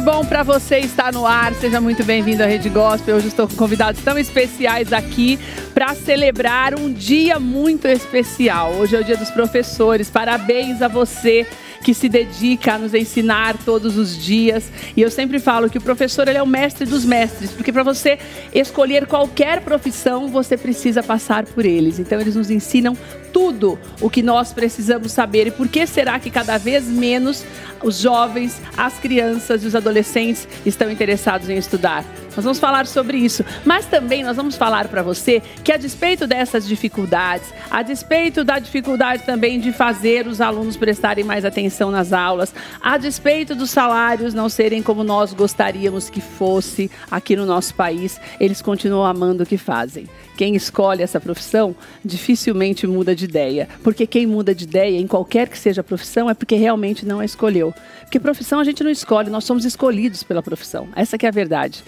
bom para você está no ar, seja muito bem-vindo à Rede Gospel. Hoje estou com convidados tão especiais aqui para celebrar um dia muito especial. Hoje é o Dia dos Professores, parabéns a você que se dedica a nos ensinar todos os dias. E eu sempre falo que o professor ele é o mestre dos mestres, porque para você escolher qualquer profissão, você precisa passar por eles. Então eles nos ensinam tudo o que nós precisamos saber. E por que será que cada vez menos os jovens, as crianças e os adolescentes estão interessados em estudar? Nós vamos falar sobre isso, mas também nós vamos falar para você que a despeito dessas dificuldades, a despeito da dificuldade também de fazer os alunos prestarem mais atenção nas aulas, a despeito dos salários não serem como nós gostaríamos que fosse aqui no nosso país, eles continuam amando o que fazem. Quem escolhe essa profissão dificilmente muda de ideia, porque quem muda de ideia em qualquer que seja a profissão é porque realmente não a escolheu. Porque profissão a gente não escolhe, nós somos escolhidos pela profissão, essa que é a verdade.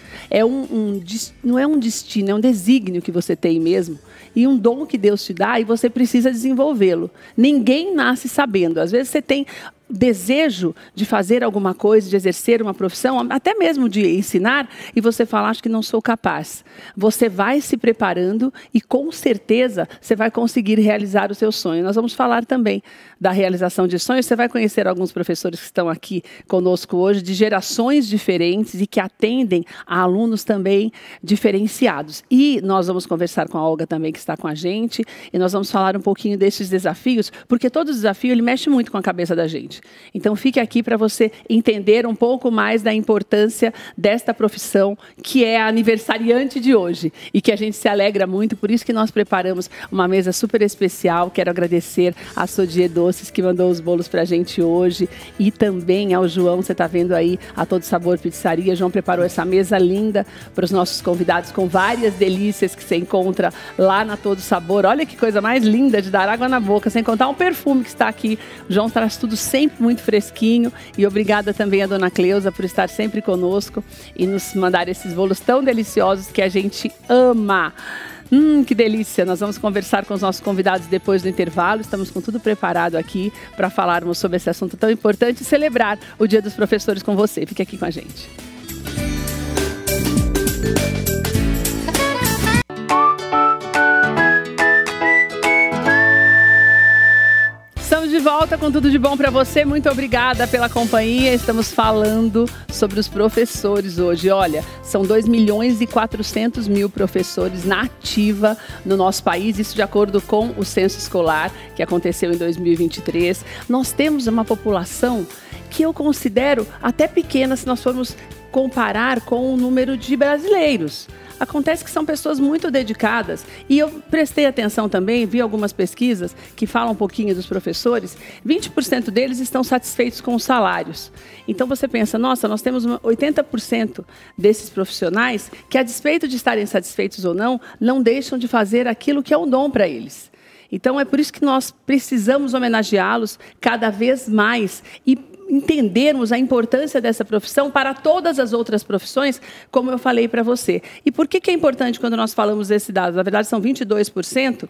Não é um destino, é um desígnio que você tem mesmo e um dom que Deus te dá e você precisa desenvolvê-lo. Ninguém nasce sabendo, às vezes você tem desejo de fazer alguma coisa, de exercer uma profissão, até mesmo de ensinar, e você fala, acho que não sou capaz. Você vai se preparando e com certeza você vai conseguir realizar o seu sonho. Nós vamos falar também da realização de sonhos. Você vai conhecer alguns professores que estão aqui conosco hoje, de gerações diferentes e que atendem a alunos também diferenciados. E nós vamos conversar com a Olga também, que está com a gente, e nós vamos falar um pouquinho desses desafios, porque todo desafio ele mexe muito com a cabeça da gente. Então fique aqui para você entender um pouco mais da importância desta profissão que é a aniversariante de hoje e que a gente se alegra muito, por isso que nós preparamos uma mesa super especial. Quero agradecer a Sodier Doces que mandou os bolos para a gente hoje e também ao João, você está vendo aí a Todo Sabor Pizzaria. João preparou essa mesa linda para os nossos convidados com várias delícias que você encontra lá na Todo Sabor. Olha que coisa mais linda de dar água na boca, sem contar um perfume que está aqui. O João traz tudo sempre muito fresquinho e obrigada também a dona Cleusa por estar sempre conosco e nos mandar esses bolos tão deliciosos que a gente ama. Que delícia! Nós vamos conversar com os nossos convidados depois do intervalo. Estamos com tudo preparado aqui para falarmos sobre esse assunto tão importante e celebrar o Dia dos Professores com você. Fique aqui com a gente. Estamos de volta com tudo de bom para você. Muito obrigada pela companhia. Estamos falando sobre os professores hoje. Olha, são 2.400.000 professores na ativa no nosso país. Isso de acordo com o censo escolar que aconteceu em 2023. Nós temos uma população que eu considero até pequena se nós formos comparar com o número de brasileiros. Acontece que são pessoas muito dedicadas e eu prestei atenção também, vi algumas pesquisas que falam um pouquinho dos professores, 20% deles estão satisfeitos com os salários. Então você pensa, nossa, nós temos 80% desses profissionais que, a despeito de estarem satisfeitos ou não deixam de fazer aquilo que é um dom para eles. Então é por isso que nós precisamos homenageá-los cada vez mais e entendermos a importância dessa profissão para todas as outras profissões, como eu falei para você. E por que é importante quando nós falamos desse dado? Na verdade, são 22%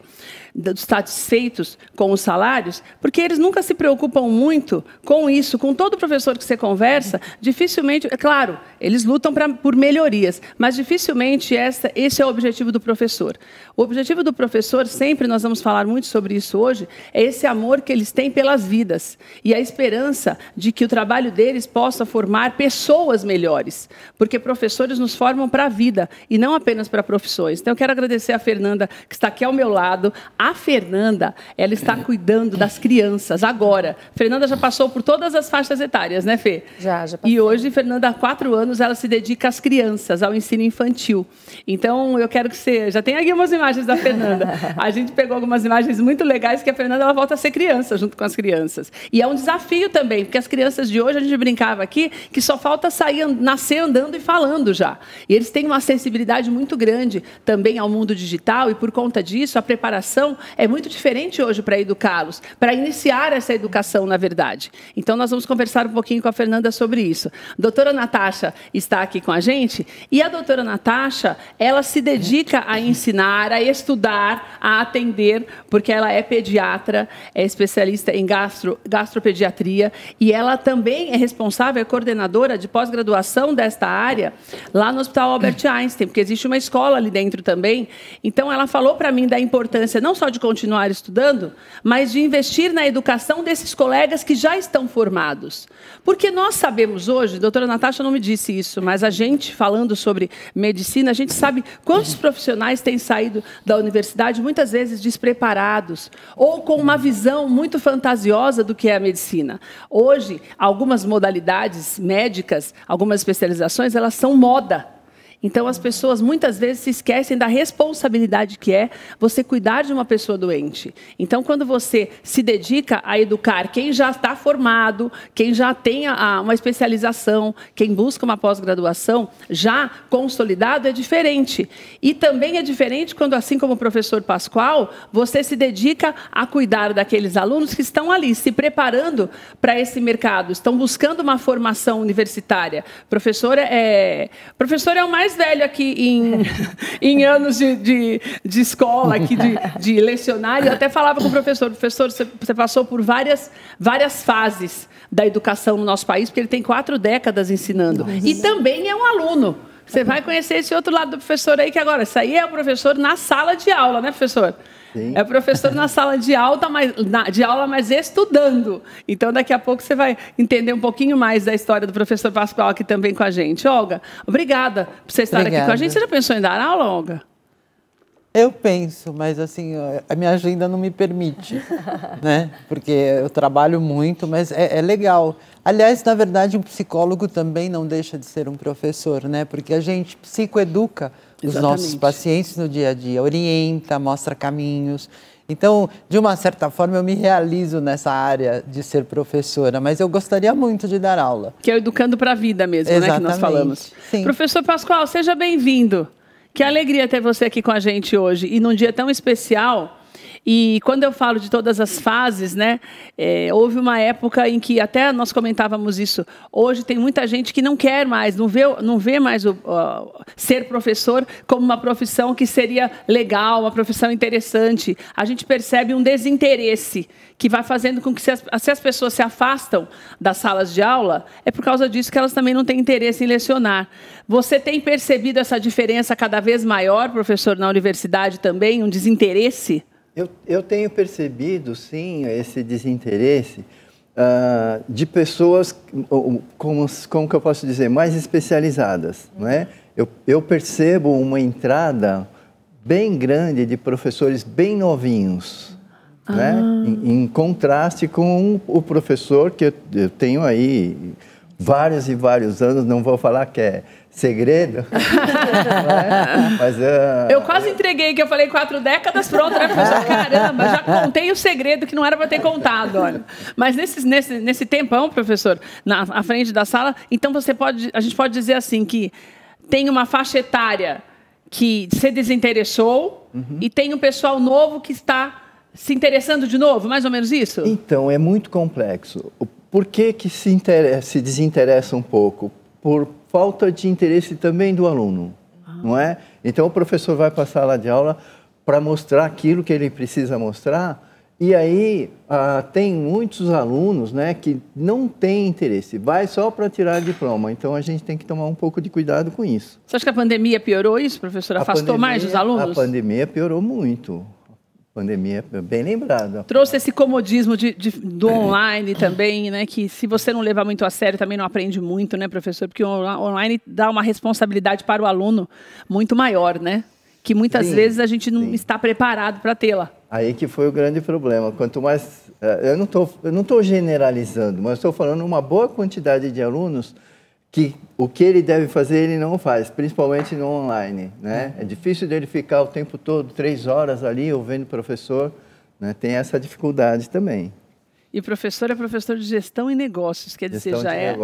dos satisfeitos com os salários, porque eles nunca se preocupam muito com isso. Com todo professor que você conversa, dificilmente, é claro, eles lutam por melhorias, mas dificilmente esse é o objetivo do professor. O objetivo do professor, sempre nós vamos falar muito sobre isso hoje, é esse amor que eles têm pelas vidas e a esperança de que o trabalho deles possa formar pessoas melhores, porque professores nos formam para a vida e não apenas para profissões. Então eu quero agradecer a Fernanda, que está aqui ao meu lado. A Fernanda, ela está cuidando das crianças agora. Fernanda já passou por todas as faixas etárias, né, Fê? Já passei. E hoje, Fernanda, há 4 anos, ela se dedica às crianças, ao ensino infantil. Então eu quero que você... Já tem aqui umas imagens da Fernanda. A gente pegou algumas imagens muito legais que a Fernanda ela volta a ser criança junto com as crianças. E é um desafio também, porque as crianças de hoje, a gente brincava aqui, que só falta nascer andando e falando já. E eles têm uma sensibilidade muito grande também ao mundo digital e, por conta disso, a preparação é muito diferente hoje para educá-los, para iniciar essa educação, na verdade. Então, nós vamos conversar um pouquinho com a Fernanda sobre isso. A doutora Natasha está aqui com a gente e a doutora Natasha, ela se dedica a ensinar, a estudar, a atender, porque ela é pediatra, é especialista em gastropediatria e ela ela também é responsável, é coordenadora de pós-graduação desta área lá no Hospital Albert Einstein, porque existe uma escola ali dentro também. Então, ela falou para mim da importância não só de continuar estudando, mas de investir na educação desses colegas que já estão formados. Porque nós sabemos hoje, a doutora Natasha não me disse isso, mas a gente, falando sobre medicina, a gente sabe quantos profissionais têm saído da universidade, muitas vezes despreparados, ou com uma visão muito fantasiosa do que é a medicina. Hoje, algumas modalidades médicas, algumas especializações, elas são moda. Então, as pessoas muitas vezes se esquecem da responsabilidade que é você cuidar de uma pessoa doente. Então, quando você se dedica a educar quem já está formado, quem já tem uma especialização, quem busca uma pós-graduação já consolidado, é diferente. E também é diferente quando, assim como o professor Pascoal, você se dedica a cuidar daqueles alunos que estão ali, se preparando para esse mercado, estão buscando uma formação universitária. Professor é o mais velho aqui em anos de escola, aqui de lecionário. Eu até falava com o professor, você passou por várias fases da educação no nosso país, porque ele tem 4 décadas ensinando. Nossa. E também é um aluno. Você vai conhecer esse outro lado do professor aí, que agora, isso aí é o professor na sala de aula, né, professor? Sim. É o professor na sala de aula, mas estudando. Então, daqui a pouco você vai entender um pouquinho mais da história do professor Pascoal aqui também com a gente. Olga, obrigada por você estar aqui com a gente. Você já pensou em dar aula, Olga? Eu penso, mas assim, a minha agenda não me permite, né? Porque eu trabalho muito, mas é legal. Aliás, na verdade, um psicólogo também não deixa de ser um professor, né? Porque a gente psicoeduca os nossos pacientes no dia a dia, orienta, mostra caminhos. Então, de uma certa forma, eu me realizo nessa área de ser professora, mas eu gostaria muito de dar aula. Que é o Educando para a Vida mesmo, né, que nós falamos. Sim. Professor Pascoal, seja bem-vindo. Que alegria ter você aqui com a gente hoje, e num dia tão especial. E quando eu falo de todas as fases, né, houve uma época em que, até nós comentávamos isso, hoje tem muita gente que não quer mais, não vê mais ser professor como uma profissão que seria legal, uma profissão interessante. A gente percebe um desinteresse que vai fazendo com que, se as pessoas se afastam das salas de aula, é por causa disso que elas também não têm interesse em lecionar. Você tem percebido essa diferença cada vez maior, professor, na universidade também, um desinteresse? Eu tenho percebido, sim, esse desinteresse de pessoas, como que eu posso dizer, mais especializadas, não é? Eu percebo uma entrada bem grande de professores bem novinhos, né? Em contraste com o professor que eu tenho aí vários e vários anos, não vou falar que é segredo, mas eu quase entreguei, que eu falei 4 décadas, pronto, né, professor? Caramba, já contei o segredo que não era para ter contado, olha. Mas nesse tempão, professor, à frente da sala, então a gente pode dizer assim, que tem uma faixa etária que se desinteressou e tem um pessoal novo que está se interessando de novo, mais ou menos isso? Então, é muito complexo. Por que se desinteressa um pouco? Por falta de interesse também do aluno, não é? Então, o professor vai para a sala de aula para mostrar aquilo que ele precisa mostrar, e aí tem muitos alunos, né, que não têm interesse, vai só para tirar diploma. Então, a gente tem que tomar um pouco de cuidado com isso. Você acha que a pandemia piorou isso, professor? Afastou mais os alunos? A pandemia piorou muito. Pandemia, bem lembrada. Trouxe esse comodismo do online também, né? Que se você não levar muito a sério, também não aprende muito, né, professor? Porque o online dá uma responsabilidade para o aluno muito maior, né? Que muitas vezes a gente não está preparado para tê-la. Aí que foi o grande problema. Quanto mais... Eu não tô generalizando, mas estou falando uma boa quantidade de alunos que o que ele deve fazer, ele não faz, principalmente no online, né? É difícil dele ficar o tempo todo, 3 horas ali, ouvindo o professor, né? Tem essa dificuldade também. E professor é professor de gestão e negócios, quer dizer, já é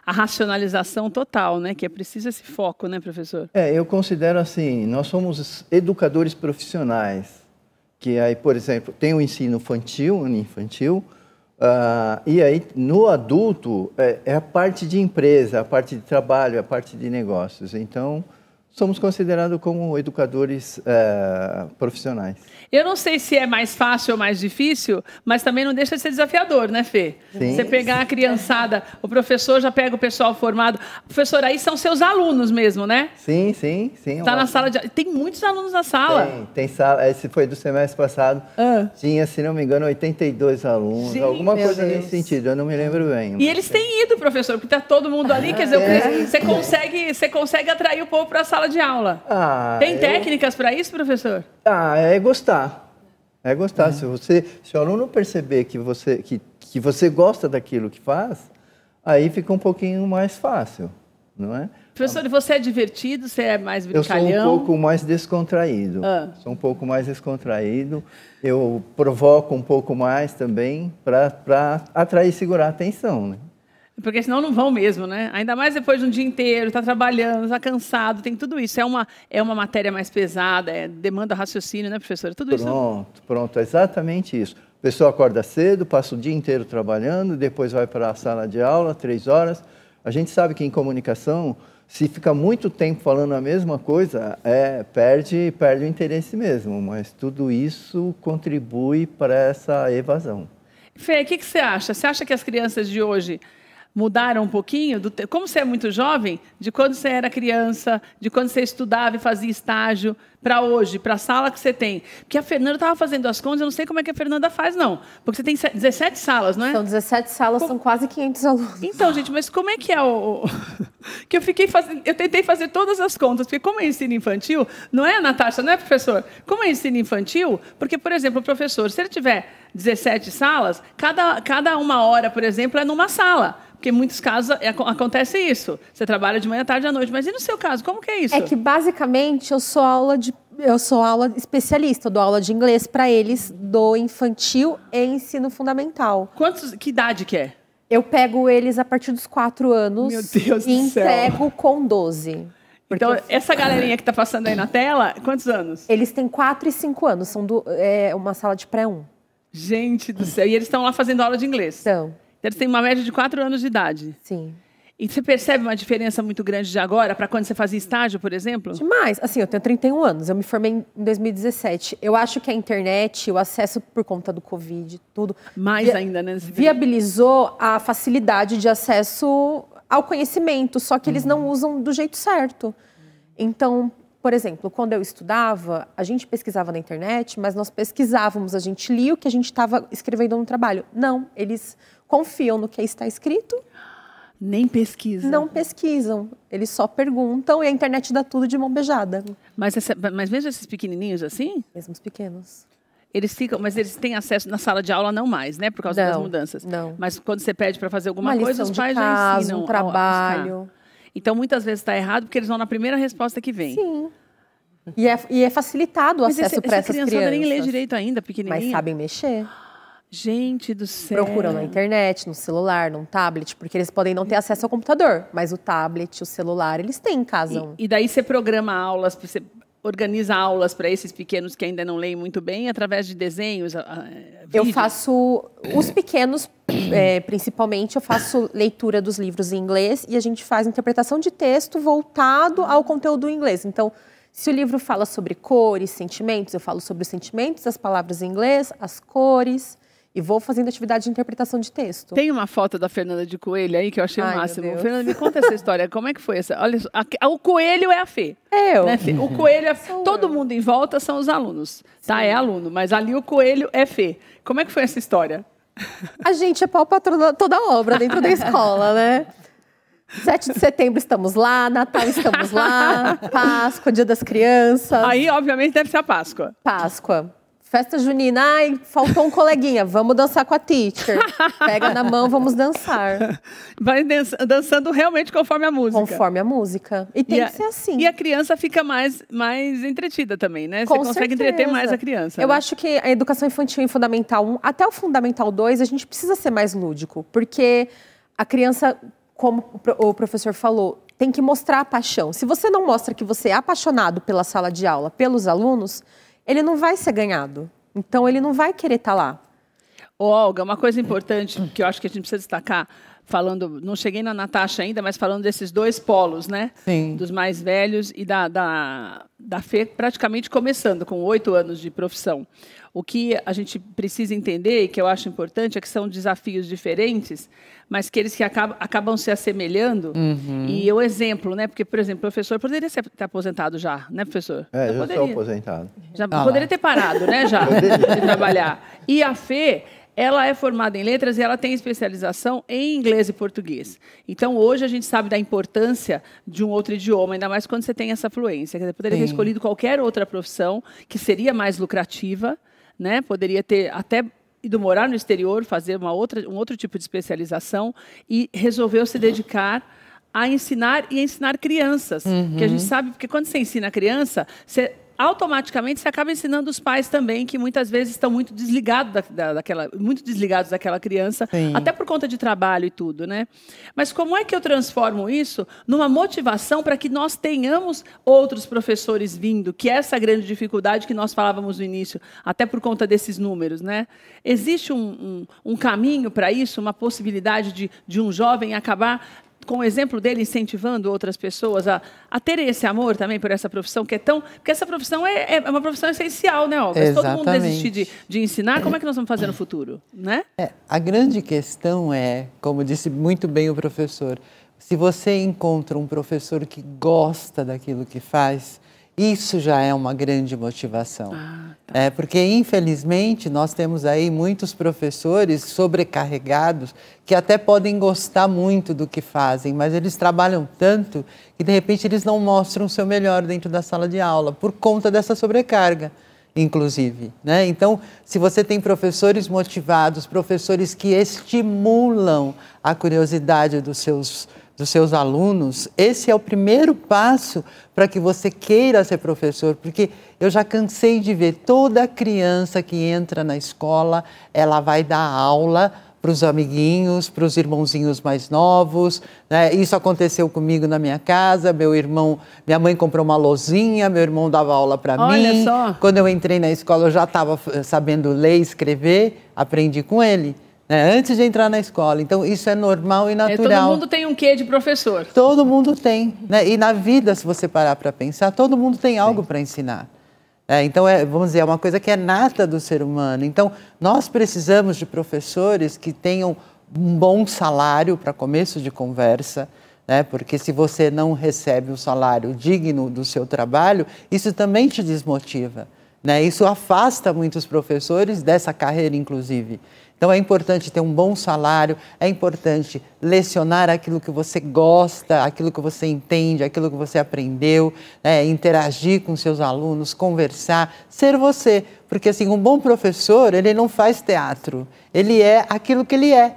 a racionalização total, né? Que é preciso esse foco, né, professor? Eu considero assim, nós somos educadores profissionais, que aí, por exemplo, tem o ensino infantil, e aí, no adulto, é a parte de empresa, a parte de trabalho, a parte de negócios. Então, somos considerados como educadores profissionais. Eu não sei se é mais fácil ou mais difícil, mas também não deixa de ser desafiador, né, Fê? Sim. Você pegar a criançada, o professor já pega o pessoal formado. Professor, aí são seus alunos mesmo, né? Sim. Está na sala de... Tem muitos alunos na sala. Tem sala. Esse foi do semestre passado. Tinha, se não me engano, 82 alunos. Sim, alguma coisa nesse sentido, eu não me lembro bem. E eles têm ido, professor, porque está todo mundo ali. Quer dizer, você consegue atrair o povo para a sala de aula. Tem técnicas para isso, professor? É gostar. É gostar. Se o aluno perceber que você gosta daquilo que faz, aí fica um pouquinho mais fácil, não é? Professor, você é divertido? Você é mais Eu brincalhão? sou um pouco mais descontraído. Eu provoco um pouco mais também para atrair e segurar a atenção, né? Porque senão não vão mesmo, né? Ainda mais depois de um dia inteiro, está trabalhando, está cansado, tem tudo isso. É uma matéria mais pesada, demanda raciocínio, né, professora? Tudo isso. Pronto, exatamente isso. A pessoa acorda cedo, passa o dia inteiro trabalhando, depois vai para a sala de aula, 3 horas. A gente sabe que em comunicação, se fica muito tempo falando a mesma coisa, perde o interesse mesmo. Mas tudo isso contribui para essa evasão. Fê, o que você acha? Você acha que as crianças de hoje mudaram um pouquinho? Como você é muito jovem, de quando você era criança, de quando você estudava e fazia estágio, para hoje, para a sala que você tem? Porque a Fernanda estava fazendo as contas, eu não sei como é que a Fernanda faz, não. Porque você tem 17 salas, não é? São 17 salas, são quase 500 alunos. Então, gente, mas como é que é o... que eu tentei fazer todas as contas, porque como é ensino infantil, não é, Natasha, não é, professor? Como é ensino infantil, porque, por exemplo, o professor, se ele tiver 17 salas, cada 1 hora, por exemplo, é numa sala. Porque em muitos casos acontece isso. Você trabalha de manhã, tarde e à noite. Mas e no seu caso, como que é isso? É que, basicamente, eu sou aula especialista. Eu dou aula de inglês para eles do infantil e ensino fundamental. Que idade que é? Eu pego eles a partir dos 4 anos. Meu Deus e do céu. entrego com 12. Então, essa galerinha que está passando aí na tela, quantos anos? Eles têm 4 e 5 anos. São uma sala de pré-1. Gente do céu. E eles estão lá fazendo aula de inglês? Então... Eles têm uma média de 4 anos de idade. Sim. E você percebe uma diferença muito grande de agora para quando você fazia estágio, por exemplo? Demais. Assim, eu tenho 31 anos. Eu me formei em 2017. Eu acho que a internet, o acesso por conta do Covid, tudo... Mais ainda, né? Viabilizou a facilidade de acesso ao conhecimento, só que eles não usam do jeito certo. Então, por exemplo, quando eu estudava, a gente pesquisava na internet, mas nós pesquisávamos, a gente lia o que a gente estava escrevendo no trabalho. Não, eles confiam no que está escrito. Nem pesquisam. Não pesquisam, eles só perguntam e a internet dá tudo de mão beijada. Mas mesmo esses pequenininhos assim? Mesmo os pequenos. Mas eles têm acesso na sala de aula não mais, né? Por causa das mudanças. Não. Mas quando você pede para fazer alguma coisa, os pais já ensinam. Um trabalho. Então, muitas vezes está errado porque eles vão na primeira resposta que vem. Sim. E é facilitado o acesso para essas crianças. Criançada nem lê direito ainda, pequenininha. Mas sabem mexer. Gente do céu. Procuram na internet, no celular, num tablet, porque eles podem não ter acesso ao computador, mas o tablet, o celular, eles têm em casa. E daí você programa aulas, você organiza aulas para esses pequenos que ainda não leem muito bem, através de desenhos, Eu faço, os pequenos, principalmente, eu faço leitura dos livros em inglês e a gente faz interpretação de texto voltado ao conteúdo em inglês. Então, se o livro fala sobre cores, sentimentos, eu falo sobre os sentimentos, as palavras em inglês, as cores... E vou fazendo atividade de interpretação de texto. Tem uma foto da Fernanda de Coelho aí que eu achei o máximo. Fernanda, me conta essa história. Como é que foi essa? Olha, o coelho é a Fê. Eu. Né, Fê? O coelho é... Todo mundo em volta são os alunos. Tá, é aluno. Mas ali o coelho é Fê. Como é que foi essa história? A gente é pau patrona toda a obra dentro da escola, né? 7 de setembro estamos lá, Natal estamos lá, Páscoa, Dia das Crianças. Aí, obviamente, deve ser a Páscoa. Páscoa. Festa junina, ai, faltou um coleguinha, vamos dançar com a teacher. Pega na mão, vamos dançar. Vai dançando realmente conforme a música. Conforme a música. E tem que ser assim. E a criança fica mais entretida também, né? Você consegue entreter mais a criança. Eu acho que a educação infantil em Fundamental 1, até o Fundamental 2, a gente precisa ser mais lúdico. Porque a criança, como o professor falou, tem que mostrar a paixão. Se você não mostra que você é apaixonado pela sala de aula, pelos alunos... ele não vai ser ganhado. Então, ele não vai querer estar lá. Ô, Olga, uma coisa importante que eu acho que a gente precisa destacar. falando, não cheguei na Natasha ainda, mas falando desses dois polos, né? Sim. Dos mais velhos e da Fê praticamente começando, com 8 anos de profissão. O que a gente precisa entender, e que eu acho importante, é que são desafios diferentes, mas que eles que acabam se assemelhando. E o exemplo, né? Porque, por exemplo, o professor poderia estar aposentado já, né, professor? Já estou aposentado. Já poderia ter parado, né, já, de trabalhar. E a Fê, ela é formada em letras e ela tem especialização em inglês e português. Então, hoje, a gente sabe da importância de um outro idioma, ainda mais quando você tem essa fluência. Quer dizer, poderia ter escolhido qualquer outra profissão que seria mais lucrativa, né? Poderia ter até ido morar no exterior, fazer um outro tipo de especialização e resolveu se dedicar a ensinar e ensinar crianças. Que a gente sabe, porque quando você ensina a criança, automaticamente você acaba ensinando os pais também, que muitas vezes estão muito desligados daquela criança, até por conta de trabalho e tudo, né? Mas como é que eu transformo isso numa motivação para que nós tenhamos outros professores vindo, que é essa grande dificuldade que nós falávamos no início, até por conta desses números, né? Existe um caminho para isso, uma possibilidade de um jovem acabar, com o exemplo dele, incentivando outras pessoas a terem esse amor também por essa profissão, que é tão... Porque essa profissão é uma profissão essencial, né, Olga? Se todo mundo desistir de ensinar, como é que nós vamos fazer no futuro, né? A grande questão é, como disse muito bem o professor, se você encontra um professor que gosta daquilo que faz, isso já é uma grande motivação. Porque, infelizmente, nós temos aí muitos professores sobrecarregados que até podem gostar muito do que fazem, mas eles trabalham tanto que, de repente, eles não mostram o seu melhor dentro da sala de aula, por conta dessa sobrecarga, inclusive, né? Então, se você tem professores motivados, professores que estimulam a curiosidade dos seus alunos, esse é o primeiro passo para que você queira ser professor, porque eu já cansei de ver toda criança que entra na escola, ela vai dar aula para os amiguinhos, para os irmãozinhos mais novos, né? Isso aconteceu comigo na minha casa, minha mãe comprou uma lousinha, meu irmão dava aula para mim. Olha só. Quando eu entrei na escola, eu já estava sabendo ler e escrever, aprendi com ele. Antes de entrar na escola. Então, isso é normal e natural. Todo mundo tem um quê de professor. Todo mundo tem, né? E na vida, se você parar para pensar, todo mundo tem algo para ensinar. Então, vamos dizer, é uma coisa que é nata do ser humano. Então, nós precisamos de professores que tenham um bom salário para começo de conversa, né? Porque se você não recebe um salário digno do seu trabalho, isso também te desmotiva, né? Isso afasta muitos professores dessa carreira, inclusive. Então, é importante ter um bom salário, é importante lecionar aquilo que você gosta, aquilo que você entende, aquilo que você aprendeu, interagir com seus alunos, conversar, ser você. Porque, assim, um bom professor, ele não faz teatro, ele é aquilo que ele é.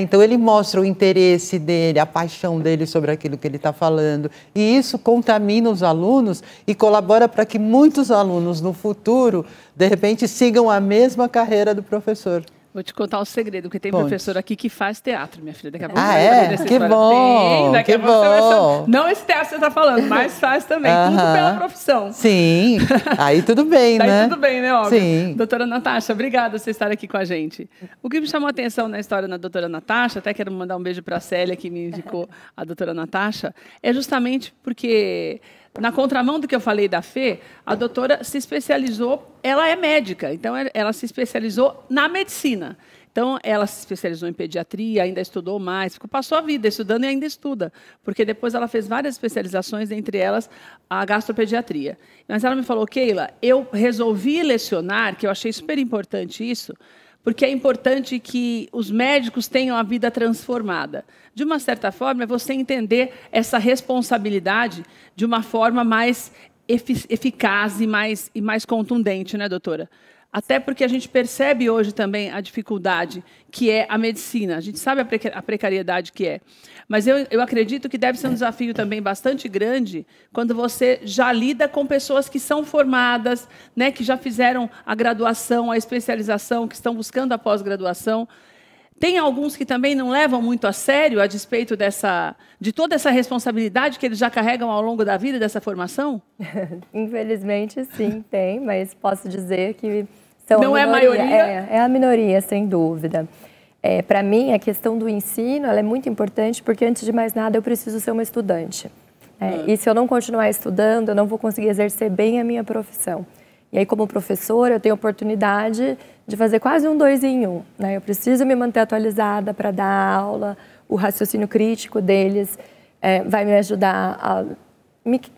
Então, ele mostra o interesse dele, a paixão dele sobre aquilo que ele está falando. E isso contamina os alunos e colabora para que muitos alunos, no futuro, de repente, sigam a mesma carreira do professor. Vou te contar um segredo, porque tem professor aqui que faz teatro, minha filha. Daqui a pouco Que bom! Daqui a pouco você vai saber. Não esse teatro que você está falando, mas faz também. Tudo pela profissão. Sim, aí tudo bem, né? Aí tudo bem, né, Olga? Sim. Doutora Natasha, obrigada por você estar aqui com a gente. O que me chamou a atenção na história da doutora Natasha, até quero mandar um beijo para a Célia, que me indicou a doutora Natasha, é justamente porque... Na contramão do que eu falei da Fê, a doutora se especializou, ela é médica, então ela se especializou na medicina. Então, ela se especializou em pediatria, ainda estudou mais, passou a vida estudando e ainda estuda, porque depois ela fez várias especializações, entre elas a gastropediatria. Mas ela me falou, Keila, eu resolvi lecionar, que eu achei super importante isso, porque é importante que os médicos tenham a vida transformada. De uma certa forma, é você entender essa responsabilidade de uma forma mais eficaz e mais contundente, né, doutora? Até porque a gente percebe hoje também a dificuldade que é a medicina. A gente sabe a precariedade que é. Mas eu acredito que deve ser um desafio também bastante grande quando você já lida com pessoas que são formadas, né, que já fizeram a graduação, a especialização, que estão buscando a pós-graduação. Tem alguns que também não levam muito a sério a despeito de toda essa responsabilidade que eles já carregam ao longo da vida dessa formação? Infelizmente, sim, tem, mas posso dizer que são não é a maioria? É a minoria, sem dúvida. Para mim, a questão do ensino ela é muito importante porque, antes de mais nada, eu preciso ser uma estudante. E se eu não continuar estudando, eu não vou conseguir exercer bem a minha profissão. E aí, como professora, eu tenho oportunidade de fazer quase um 2 em 1. Né? Eu preciso me manter atualizada para dar aula, o raciocínio crítico deles vai me ajudar a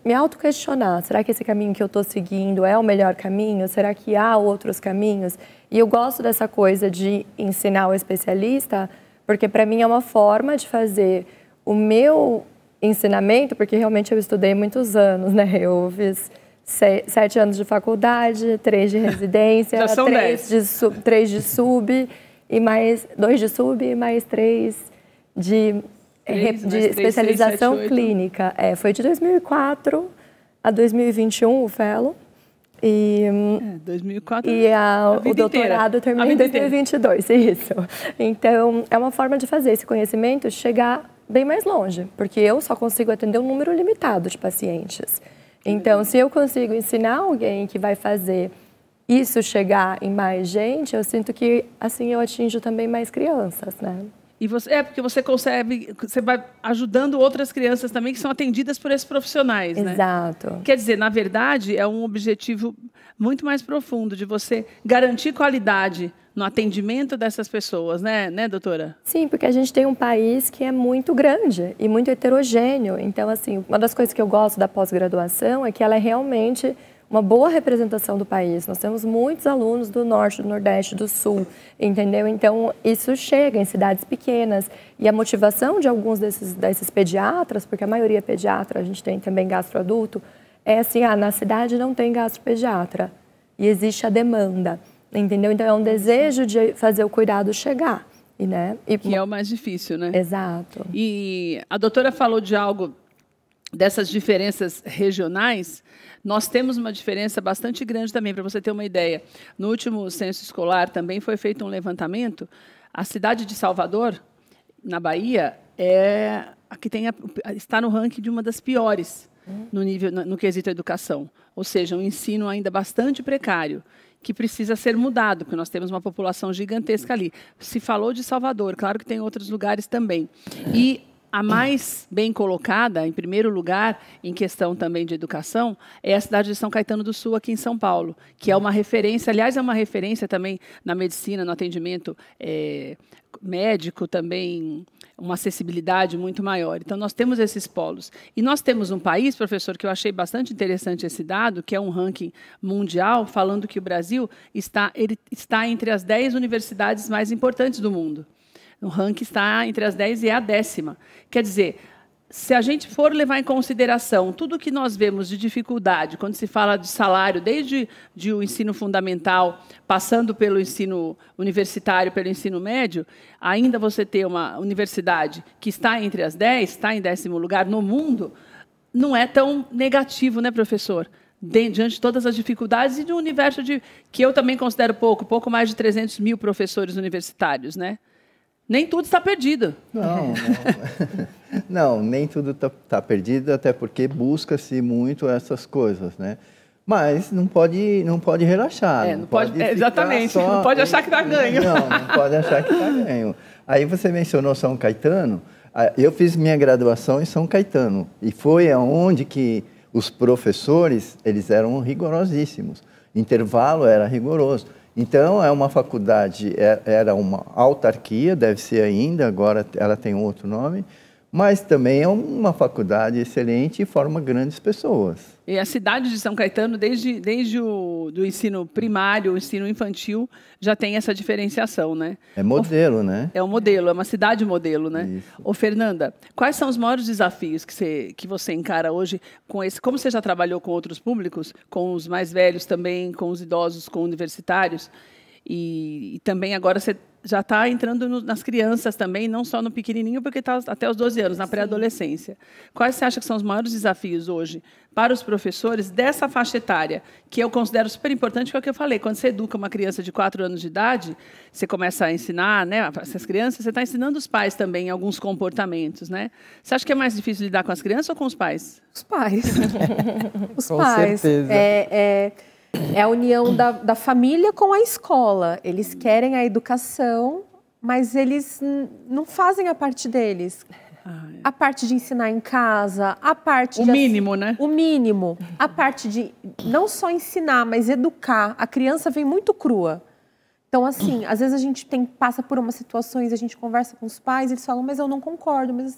me auto-questionar. Será que esse caminho que eu estou seguindo é o melhor caminho? Será que há outros caminhos? E eu gosto dessa coisa de ensinar o especialista, porque para mim é uma forma de fazer o meu ensinamento, porque realmente eu estudei muitos anos, né? Eu fiz 7 anos de faculdade, 3 de residência, 3 de sub, e mais 2 de sub e mais 3 de especialização 3, 7, clínica. Foi de 2004 a 2021 o fellow. E 2004. E o doutorado eu terminei em 2022, isso. Então, é uma forma de fazer esse conhecimento chegar bem mais longe, porque eu só consigo atender um número limitado de pacientes. Então, se eu consigo ensinar alguém que vai fazer isso chegar em mais gente, eu sinto que assim eu atinjo também mais crianças, né? E você, porque você consegue, você vai ajudando outras crianças também que são atendidas por esses profissionais, né? Exato. Quer dizer, na verdade, é um objetivo muito mais profundo de você garantir qualidade no atendimento dessas pessoas, né, doutora? Sim, porque a gente tem um país que é muito grande e muito heterogêneo. Então, assim, uma das coisas que eu gosto da pós-graduação é que ela é realmente uma boa representação do país. Nós temos muitos alunos do Norte, do Nordeste, do Sul, entendeu? Então, isso chega em cidades pequenas. E a motivação de alguns desses pediatras, porque a maioria é pediatra, a gente tem também gastroadulto, é assim, na cidade não tem gastropediatra e existe a demanda, entendeu? Então, é um desejo de fazer o cuidado chegar. Que é o mais difícil, né? Exato. E a doutora falou de algo, dessas diferenças regionais. Nós temos uma diferença bastante grande também, para você ter uma ideia. No último censo escolar também foi feito um levantamento. A cidade de Salvador, na Bahia, está no ranking de uma das piores no quesito educação. Ou seja, um ensino ainda bastante precário, que precisa ser mudado, porque nós temos uma população gigantesca ali. Se falou de Salvador, claro que tem outros lugares também. E a mais bem colocada, em primeiro lugar, em questão também de educação, é a cidade de São Caetano do Sul, aqui em São Paulo, que é uma referência, aliás, é uma referência também na medicina, no atendimento médico, também uma acessibilidade muito maior. Então, nós temos esses polos. E nós temos um país, professor, que eu achei bastante interessante esse dado, que é um ranking mundial, falando que o Brasil está entre as 10 universidades mais importantes do mundo. O ranking está entre as 10 e é a 10ª. Quer dizer, se a gente for levar em consideração tudo o que nós vemos de dificuldade, quando se fala de salário, desde o ensino fundamental, passando pelo ensino universitário, pelo ensino médio, ainda você ter uma universidade que está entre as 10, está em 10º lugar no mundo, não é tão negativo, né, professor? Diante de todas as dificuldades e de um universo que eu também considero pouco mais de 300 mil professores universitários, né? Nem tudo está perdido. Não, nem tudo está perdido, até porque busca-se muito essas coisas, né? Mas não pode relaxar. Não pode exatamente, não pode achar que está ganho. Não pode achar que está ganho. Aí você mencionou São Caetano. Eu fiz minha graduação em São Caetano e foi aonde que os professores eles eram rigorosíssimos. O intervalo era rigoroso. Então, é uma faculdade, era uma autarquia, deve ser ainda, agora ela tem outro nome, mas também é uma faculdade excelente e forma grandes pessoas. E a cidade de São Caetano, desde o ensino primário, o ensino infantil, já tem essa diferenciação, né? É modelo, né? É um modelo, é uma cidade modelo, né? Isso. Ô, Fernanda, quais são os maiores desafios que você encara hoje com esse? Como você já trabalhou com outros públicos, com os mais velhos também, com os idosos, com universitários, e também agora você já está entrando nas crianças também, não só no pequenininho, porque está até os 12 anos, na pré-adolescência. Quais você acha que são os maiores desafios hoje para os professores dessa faixa etária, que eu considero super importante, que é o que eu falei, quando você educa uma criança de 4 anos de idade, você começa a ensinar, né, essas crianças, você está ensinando os pais também alguns comportamentos, né? Você acha que é mais difícil lidar com as crianças ou com os pais? Os pais. Os com pais. certeza. É a união da família com a escola. Eles querem a educação, mas eles não fazem a parte deles. A parte de ensinar em casa, a parte o mínimo, né? O mínimo. A parte de não só ensinar, mas educar. A criança vem muito crua. Então, assim, às vezes a gente passa por umas situações, a gente conversa com os pais, eles falam, mas eu não concordo, mas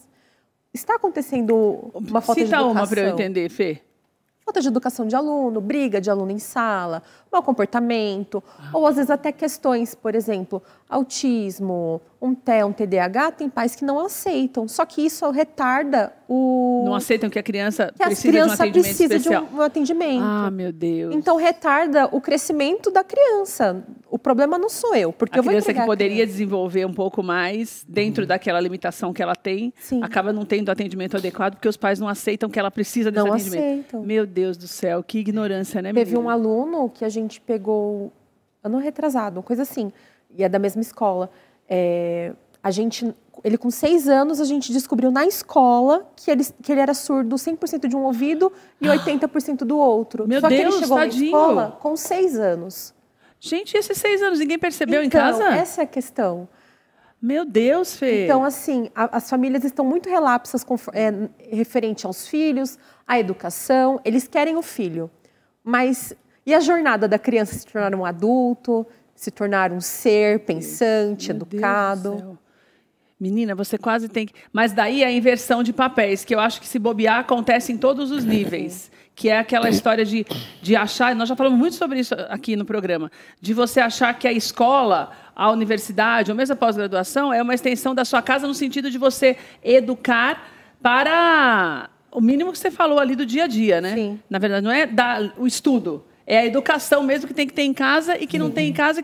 está acontecendo uma falta de educação. Cita uma para eu entender, Fê. Falta de educação de aluno, briga de aluno em sala, mau comportamento, ou às vezes até questões, por exemplo, autismo, um TDAH, tem pais que não aceitam, só que isso retarda o... Não aceitam que a criança precisa de um atendimento especial. De um atendimento. Ah, meu Deus. Então retarda o crescimento da criança. O problema não sou eu, porque eu vou entregar a criança que poderia desenvolver um pouco mais dentro daquela limitação que ela tem, acaba não tendo atendimento adequado porque os pais não aceitam que ela precisa desse atendimento. Não aceitam. Meu Deus do céu, que ignorância, né, menina? Teve um aluno que a gente pegou ano retrasado, uma coisa assim, e é da mesma escola. Ele com 6 anos, a gente descobriu na escola que ele era surdo 100% de um ouvido e 80% do outro. Meu Só Deus, que ele chegou tadinho. na escola com 6 anos. Gente, esses 6 anos, ninguém percebeu então, em casa? Essa é a questão. Meu Deus, Fê. Então, assim, as famílias estão muito relapsas referente aos filhos, à educação. Eles querem o filho. Mas e a jornada da criança se tornar um adulto, se tornar um ser pensante, educado? Deus do céu. Menina, você quase tem que... Mas daí é a inversão de papéis, que eu acho que se bobear acontece em todos os níveis. Que é aquela história de achar... Nós já falamos muito sobre isso aqui no programa. De você achar que a escola, a universidade, ou mesmo a pós-graduação, é uma extensão da sua casa no sentido de você educar para o mínimo que você falou ali do dia a dia, né? Sim. Na verdade, não é o estudo. É a educação mesmo que tem que ter em casa e que não tem em casa.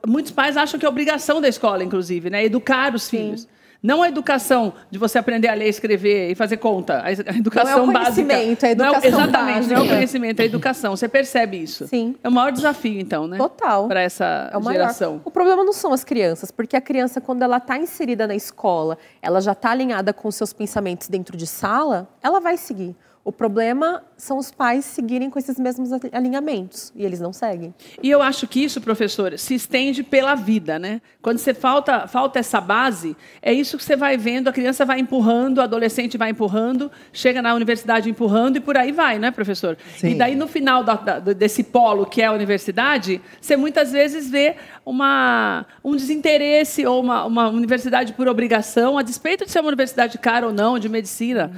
Muitos pais acham que é obrigação da escola, inclusive, né? Educar os filhos. Não a educação de você aprender a ler, escrever e fazer conta. A educação básica. Não é o conhecimento, é a educação exatamente, básica. não é o conhecimento, é a educação. Você percebe isso? Sim. É o maior desafio, então, né? Total. Para essa geração. O problema não são as crianças, porque a criança, quando ela está inserida na escola, ela já está alinhada com os seus pensamentos dentro de sala, ela vai seguir. O problema são os pais seguirem com esses mesmos alinhamentos, e eles não seguem. E eu acho que isso, professora, se estende pela vida, né? Quando você falta essa base, é isso que você vai vendo, a criança vai empurrando, o adolescente vai empurrando, chega na universidade empurrando e por aí vai, não é, professor? Sim. E daí, no final desse polo que é a universidade, você muitas vezes vê um desinteresse ou uma universidade por obrigação, a despeito de ser uma universidade cara ou não, de medicina,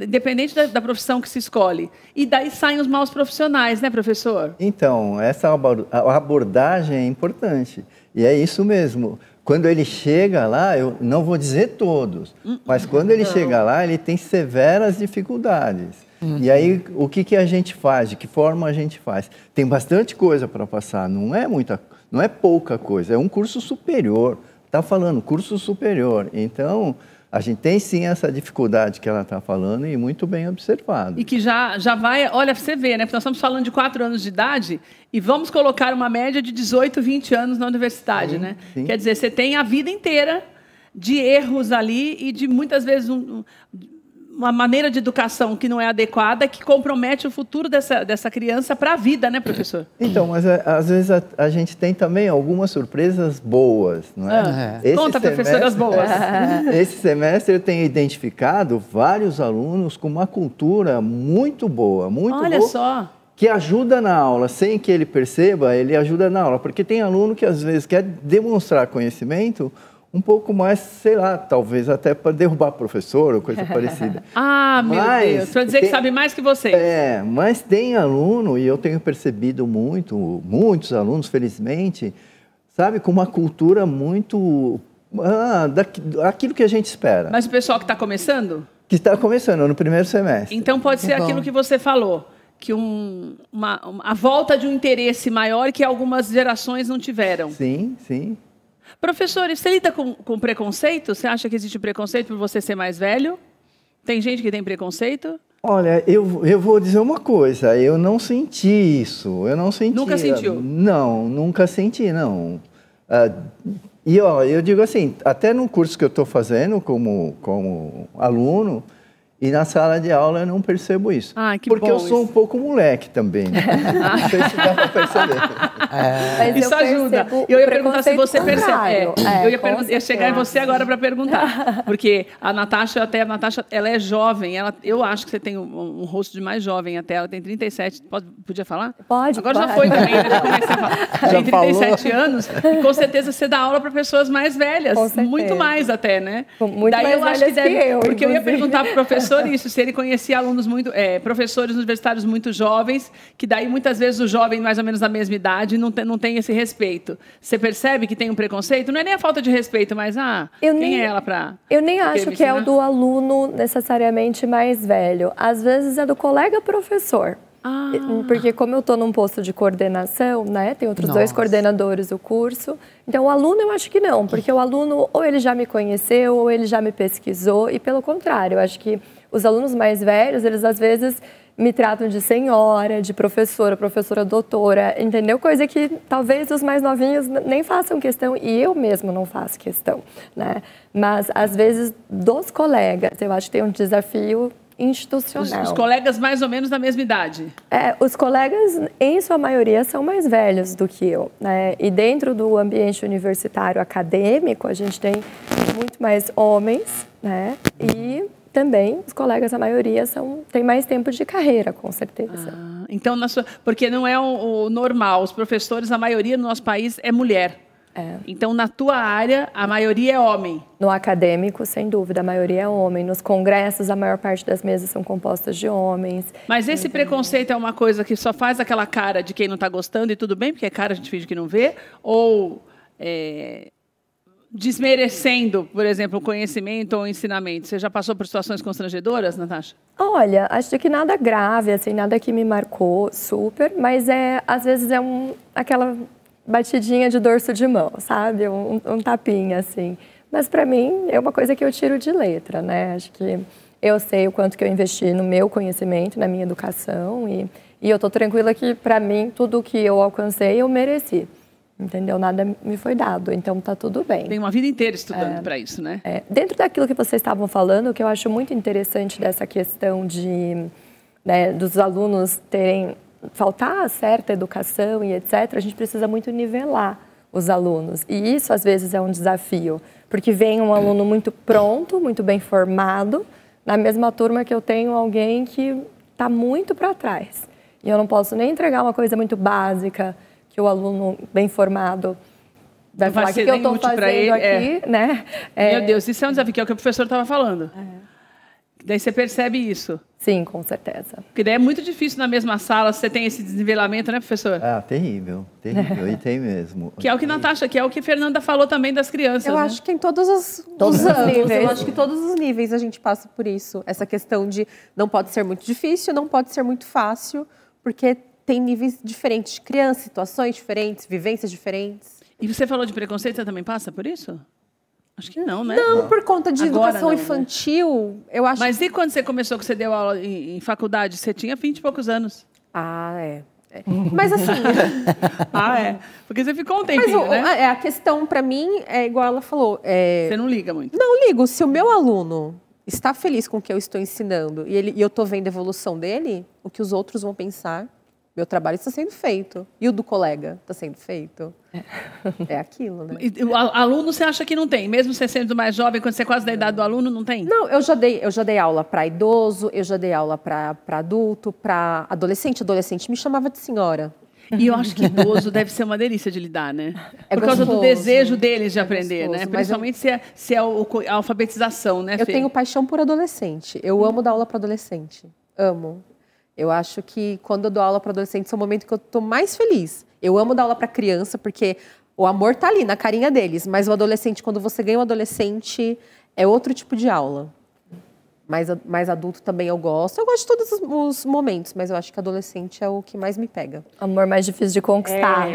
independente da profissão que se escolhe. E daí saem os maus profissionais, né, professor? Então, essa abordagem é importante. E é isso mesmo. Quando ele chega lá, eu não vou dizer todos, mas quando ele chega lá, ele tem severas dificuldades. E aí, o que a gente faz? De que forma a gente faz? Tem bastante coisa para passar, não é pouca coisa, é um curso superior. Está falando curso superior. Então, a gente tem sim essa dificuldade que ela está falando e muito bem observado. E que já vai, olha, você vê, né? Porque nós estamos falando de 4 anos de idade e vamos colocar uma média de 18, 20 anos na universidade, né? Sim. Quer dizer, você tem a vida inteira de erros ali e de muitas vezes uma maneira de educação que não é adequada, que compromete o futuro dessa criança para a vida, né, professor? Então, mas às vezes a gente tem também algumas surpresas boas, não é? Conta, professoras boas. Esse semestre eu tenho identificado vários alunos com uma cultura muito boa, Olha só. que ajuda na aula, sem que ele perceba, ele ajuda na aula. Porque tem aluno que às vezes quer demonstrar conhecimento um pouco mais, sei lá, talvez até para derrubar professor ou coisa parecida. Meu Deus, para dizer que sabe mais que você. Mas tem aluno, e eu tenho percebido muitos alunos, felizmente, sabe, com uma cultura muito... daquilo que a gente espera. Mas o pessoal que está começando? Que está começando no primeiro semestre. Então pode ser aquilo que você falou, que a volta de um interesse maior que algumas gerações não tiveram. Sim, sim. Professor, você lida com preconceito? Você acha que existe preconceito por você ser mais velho? Tem gente que tem preconceito? Olha, eu vou dizer uma coisa, eu não senti isso, eu não senti. Nunca sentiu? Não, nunca senti, não. Eu digo assim, até no curso que eu estou fazendo como aluno, E na sala de aula eu não percebo isso. Ah, que porque bom eu sou um pouco moleque também. Né? Não sei se dá para perceber. Mas Isso ajuda. Eu ia perguntar se você percebe. Eu ia chegar em você agora para perguntar. Porque a Natasha, ela é jovem. Eu acho que você tem um rosto de mais jovem até. Ela tem 37. Podia falar? Pode. Agora já foi também, né? Já comecei a falar. Tem 37 anos. E com certeza você dá aula para pessoas mais velhas. Muito mais até, né? Muito Daí mais eu acho que velhas que eu, porque eu ia inclusive. perguntar para o professor isso, se ele conhecia alunos professores universitários muito jovens, que daí muitas vezes o jovem mais ou menos da mesma idade não tem esse respeito. Você percebe que tem um preconceito? Não é nem a falta de respeito, mas quem é ela para... Eu nem acho que é o do aluno necessariamente mais velho. Às vezes é do colega professor. Porque como eu estou num posto de coordenação, né, tem outros dois coordenadores do curso, então o aluno eu acho que não, porque o aluno ou ele já me conheceu ou ele já me pesquisou, e pelo contrário, eu acho que os alunos mais velhos, eles às vezes me tratam de senhora, de professora doutora, entendeu? Coisa que talvez os mais novinhos nem façam questão, e eu mesmo não faço questão, né? Mas às vezes dos colegas, eu acho que tem um desafio institucional. Os colegas mais ou menos da mesma idade. Os colegas, em sua maioria, são mais velhos do que eu, né? E dentro do ambiente universitário acadêmico, a gente tem muito mais homens, né? E também os colegas, a maioria, têm mais tempo de carreira, com certeza. Então, porque não é o normal. Os professores, a maioria no nosso país é mulher. Então, na tua área, a maioria é homem. No acadêmico, sem dúvida, a maioria é homem. Nos congressos, a maior parte das mesas são compostas de homens. Mas esse preconceito é uma coisa que só faz aquela cara de quem não está gostando e tudo bem, porque é cara, a gente finge que não vê? Ou desmerecendo, por exemplo, o conhecimento ou o ensinamento? Você já passou por situações constrangedoras, Natasha? Olha, acho que nada grave, assim, nada que me marcou super, mas às vezes aquela batidinha de dorso de mão, sabe? Um tapinha, assim. Mas, para mim, é uma coisa que eu tiro de letra, né? Acho que eu sei o quanto que eu investi no meu conhecimento, na minha educação, e eu estou tranquila que, para mim, tudo que eu alcancei, eu mereci. Entendeu? Nada me foi dado, então tá tudo bem. Tem uma vida inteira estudando para isso, né? Dentro daquilo que vocês estavam falando, o que eu acho muito interessante dessa questão dos alunos faltar certa educação e etc., a gente precisa muito nivelar os alunos. E isso, às vezes, é um desafio, porque vem um aluno muito pronto, muito bem formado, na mesma turma que eu tenho alguém que está muito para trás. E eu não posso nem entregar uma coisa muito básica, que o aluno bem formado vai falar o que eu estou fazendo aqui, né? Meu Deus, isso é um desafio, que é o que o professor estava falando. Daí você percebe isso. Sim, com certeza. Porque daí é muito difícil na mesma sala, você tem esse desnivelamento, né, professor? Terrível, e tem mesmo. Que é o que Natasha, que é o que Fernanda falou também das crianças. Eu acho que em todos os níveis. Eu acho que todos os níveis a gente passa por isso. Essa questão de não pode ser muito difícil, não pode ser muito fácil, porque tem níveis diferentes de criança, situações diferentes, vivências diferentes. E você falou de preconceito, você também passa por isso? Acho que não, né? Não, por conta de Agora educação não, infantil, né? Eu acho. Mas e quando você começou, que você deu aula em faculdade? Você tinha 20 e poucos anos. Mas assim... Porque você ficou um tempinho, né? A questão, para mim, é igual ela falou. Você não liga muito? Não ligo. Se o meu aluno está feliz com o que eu estou ensinando e eu estou vendo a evolução dele, o que os outros vão pensar... Meu trabalho está sendo feito. E o do colega está sendo feito. É aquilo, né? E o aluno você acha que não tem? Mesmo você sendo mais jovem, quando você é quase da idade do aluno, não tem? Não, eu já dei aula para idoso, eu já dei aula para adulto, para adolescente. Adolescente me chamava de senhora. E eu acho que idoso deve ser uma delícia de lidar, né? Por causa do desejo deles de aprender, né? Principalmente se é a alfabetização, né, Fê? Eu tenho paixão por adolescente. Eu amo dar aula para adolescente. Amo. Eu acho que quando eu dou aula para adolescente, é o momento que eu estou mais feliz. Eu amo dar aula para criança, porque o amor está ali, na carinha deles. Mas o adolescente, quando você ganha um adolescente, é outro tipo de aula. Mais adulto também eu gosto. Eu gosto de todos os momentos, mas eu acho que adolescente é o que mais me pega. Amor mais difícil de conquistar.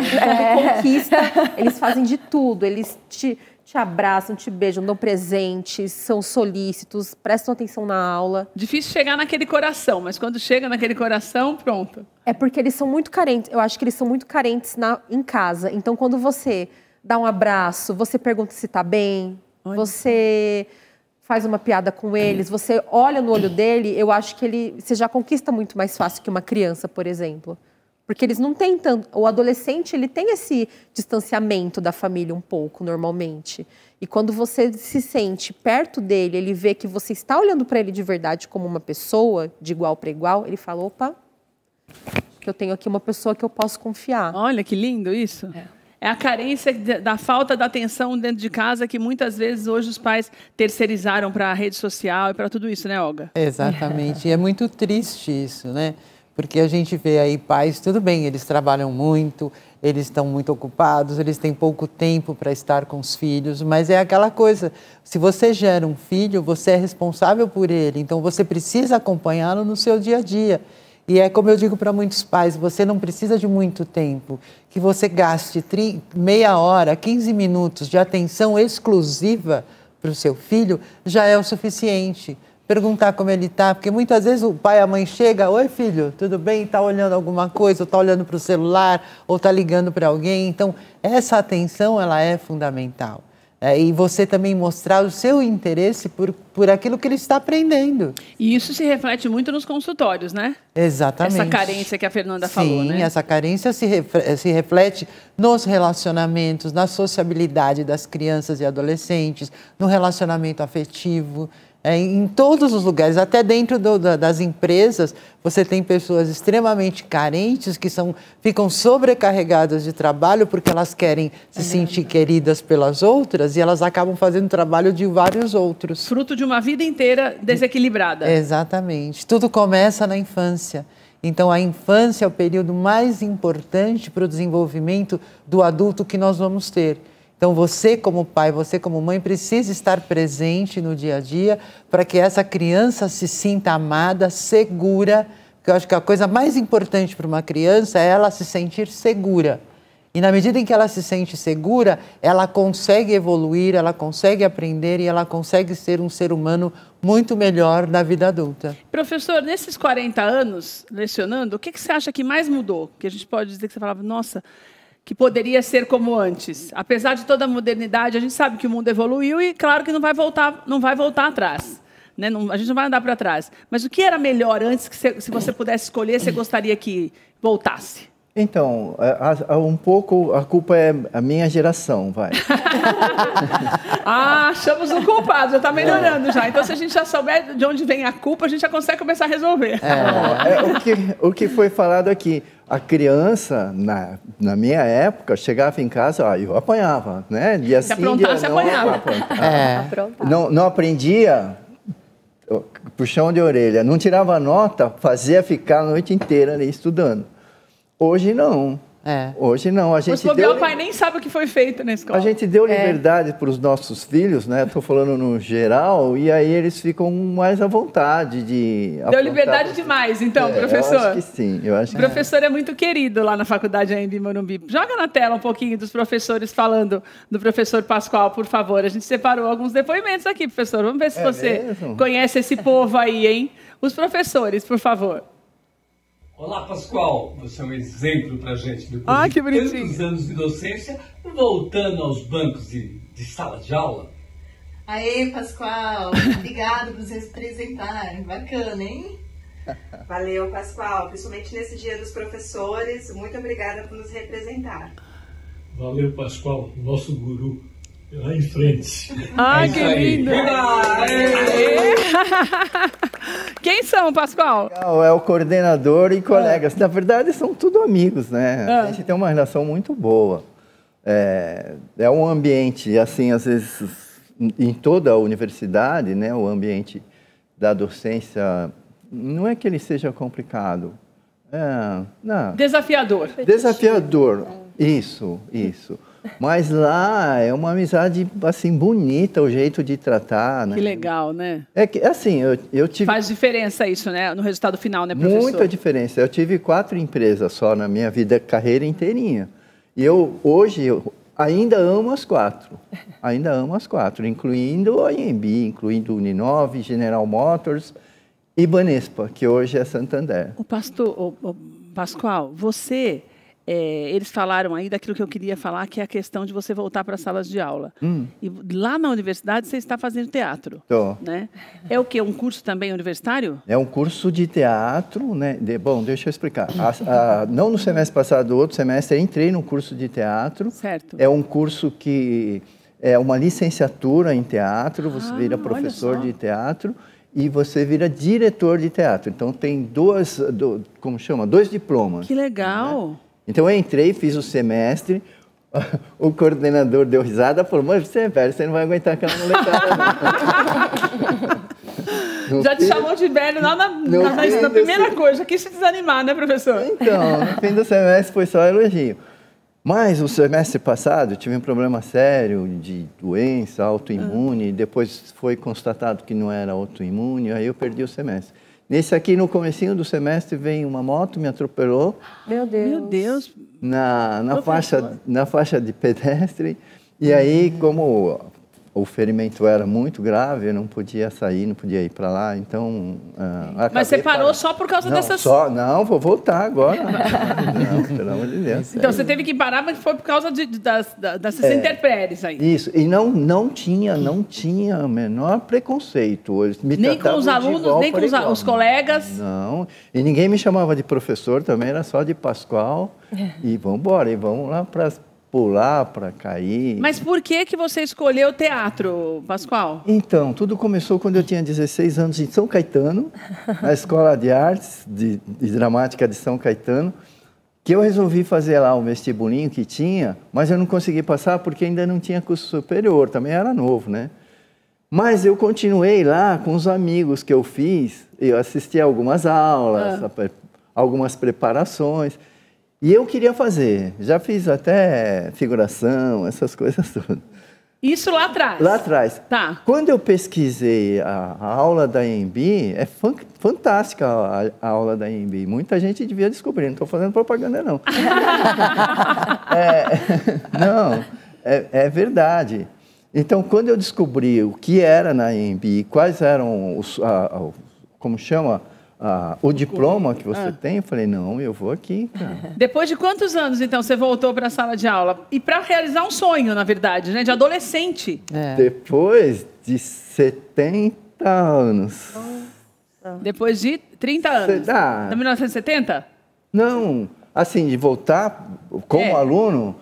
Conquista, eles fazem de tudo. Eles te abraçam, te beijam, dão presentes, são solícitos, prestam atenção na aula. Difícil chegar naquele coração, mas quando chega naquele coração, pronto. É porque eles são muito carentes. Eu acho que eles são muito carentes em casa. Então, quando você dá um abraço, você pergunta se está bem, você faz uma piada com eles, você olha no olho dele, eu acho que você já conquista muito mais fácil que uma criança, por exemplo. Porque eles não têm tanto... O adolescente, ele tem esse distanciamento da família um pouco, normalmente. E quando você se sente perto dele, ele vê que você está olhando para ele de verdade como uma pessoa, de igual para igual, ele fala, opa, que eu tenho aqui uma pessoa que eu posso confiar. Olha que lindo isso. É a carência da falta da atenção dentro de casa que muitas vezes hoje os pais terceirizaram para a rede social e para tudo isso, né, Olga? Exatamente. E é muito triste isso, né? Porque a gente vê aí pais, tudo bem, eles trabalham muito, eles estão muito ocupados, eles têm pouco tempo para estar com os filhos, mas é aquela coisa, se você gera um filho, você é responsável por ele, então você precisa acompanhá-lo no seu dia a dia. E é como eu digo para muitos pais, você não precisa de muito tempo, que você gaste meia hora, 15 minutos de atenção exclusiva para o seu filho, já é o suficiente. Perguntar como ele está, porque muitas vezes o pai e a mãe chegam, oi filho, tudo bem? Está olhando alguma coisa, ou está olhando para o celular, ou está ligando para alguém. Então, essa atenção, ela é fundamental. E você também mostrar o seu interesse por aquilo que ele está aprendendo. E isso se reflete muito nos consultórios, né? Exatamente. Essa carência que a Fernanda falou, né? Sim, essa carência se reflete nos relacionamentos, na sociabilidade das crianças e adolescentes, no relacionamento afetivo, em todos os lugares, até dentro das empresas, você tem pessoas extremamente carentes que ficam sobrecarregadas de trabalho porque elas querem se sentir queridas pelas outras e elas acabam fazendo trabalho de vários outros. Fruto de uma vida inteira desequilibrada. Exatamente. Tudo começa na infância. Então, a infância é o período mais importante para o desenvolvimento do adulto que nós vamos ter. Então, você como pai, você como mãe, precisa estar presente no dia a dia para que essa criança se sinta amada, segura. Porque eu acho que a coisa mais importante para uma criança é ela se sentir segura. E na medida em que ela se sente segura, ela consegue evoluir, ela consegue aprender e ela consegue ser um ser humano muito melhor na vida adulta. Professor, nesses 40 anos lecionando, o que você acha que mais mudou? Que a gente pode dizer que você falava, nossa, que poderia ser como antes. Apesar de toda a modernidade, a gente sabe que o mundo evoluiu e, claro, que não vai voltar atrás. Né? A gente não vai andar para trás. Mas o que era melhor antes, que se você pudesse escolher, você gostaria que voltasse? Então, um pouco a culpa é a minha geração, vai. Achamos um culpado, já está melhorando já. Então, se a gente já souber de onde vem a culpa, a gente já consegue começar a resolver. O que foi falado aqui. A criança, na minha época, chegava em casa, eu apanhava, né? Dia se aprontasse, apanhava. Não aprendia, puxão de orelha. Não tirava nota, fazia ficar a noite inteira ali estudando. Hoje não. Hoje não. O pai nem sabe o que foi feito na escola. A gente deu liberdade para os nossos filhos, né? Estou falando no geral, e aí eles ficam mais à vontade de... Deu liberdade demais, então, professor? Eu acho que sim. O professor é muito querido lá na faculdade ainda em Morumbi. Joga na tela um pouquinho dos professores falando do professor Pascoal, por favor. A gente separou alguns depoimentos aqui, professor. Vamos ver se você conhece esse povo aí, hein? Os professores, por favor. Olá, Pascoal. Você é um exemplo pra gente. Depois que de tantos anos de docência, voltando aos bancos de sala de aula. Aê, Pascoal. Obrigada por nos representar. Bacana, hein? Valeu, Pascoal. Principalmente nesse dia dos professores. Muito obrigada por nos representar. Valeu, Pascoal. Nosso guru. Lá em frente. Que lindo! Quem são, Pascoal? É o coordenador e colegas. Na verdade, são tudo amigos, né? A gente tem uma relação muito boa. É um ambiente, assim, às vezes, em toda a universidade, né? O ambiente da docência, não é que ele seja complicado. Não. Desafiador. Desafiador. Isso. Mas lá é uma amizade, assim, bonita, o jeito de tratar, né? Que legal, né? É que, assim, eu tive... Faz diferença isso, né? No resultado final, né, professor? Muita diferença. Eu tive 4 empresas só na minha vida, carreira inteirinha. E hoje, eu ainda amo as 4. Ainda amo as 4, incluindo a IMB, incluindo Uninove, General Motors e Banespa, que hoje é Santander. Pascoal, você... eles falaram aí daquilo que eu queria falar, que é a questão de você voltar para as salas de aula. E lá na universidade você está fazendo teatro. Tô. Né? É o quê? Um curso também universitário? É um curso de teatro, né? Bom, deixa eu explicar. Não no semestre passado, do outro semestre, eu entrei no curso de teatro. Certo. É um curso que é uma licenciatura em teatro, você vira professor de teatro e você vira diretor de teatro. Então, tem dois diplomas. Que legal! Né? Então, eu entrei, fiz o semestre, o coordenador deu risada e falou, mas você é velho, você não vai aguentar aquela molecada. Não. Já te chamou de velho lá na primeira coisa, já quis te desanimar, né, professor? Então, no fim do semestre foi só elogio. Mas o semestre passado eu tive um problema sério de doença autoimune, depois foi constatado que não era autoimune, aí eu perdi o semestre. Nesse aqui, no comecinho do semestre, veio uma moto, me atropelou. Meu Deus. Meu Deus. Na faixa de pedestre. E aí, como o ferimento era muito grave, eu não podia sair, não podia ir para lá, então... Mas você parou só por causa dessas... Não, vou voltar agora. Não, pelo amor de Deus. Então, você teve que parar, mas foi por causa dessas intempéries aí. Isso, e não tinha o menor preconceito. Eles me nem com os alunos, nem com os colegas? Não, e ninguém me chamava de professor também, era só de Pascoal. E vamos embora, e vamos lá para... pular para cair. Mas por que você escolheu teatro, Pascoal? Então, tudo começou quando eu tinha 16 anos em São Caetano, na Escola de Artes de Dramática de São Caetano, que eu resolvi fazer lá o vestibulinho que tinha, mas eu não consegui passar porque ainda não tinha curso superior, também era novo, né? Mas eu continuei lá com os amigos que eu fiz, eu assisti a algumas aulas, algumas preparações. E eu queria fazer, já fiz até figuração, essas coisas todas. Isso lá atrás? Lá atrás. Tá. Quando eu pesquisei a aula da AMB, é fantástica a aula da AMB. Muita gente devia descobrir, não estou fazendo propaganda, não. É verdade. Então, quando eu descobri o que era na AMB, quais eram como chama? O diploma que você tem, eu falei, não, eu vou aqui, cara. Depois de quantos anos, então, você voltou para a sala de aula? E para realizar um sonho, na verdade, né? De adolescente. Depois de 70 anos. Depois de 30 anos. Da 1970? Não, assim, de voltar como aluno,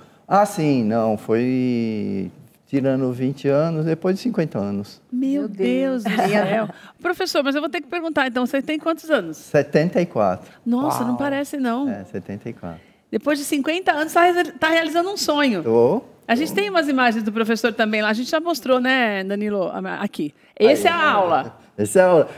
sim, não, foi... tirando 20 anos, depois de 50 anos. Meu Deus do céu. Professor, mas eu vou ter que perguntar, então, você tem quantos anos? 74. Nossa, Uau. Não parece, não. 74. Depois de 50 anos, está realizando um sonho. A gente tem umas imagens do professor também lá, a gente já mostrou, né, Danilo, aqui. Essa é a aula. Essa é a aula.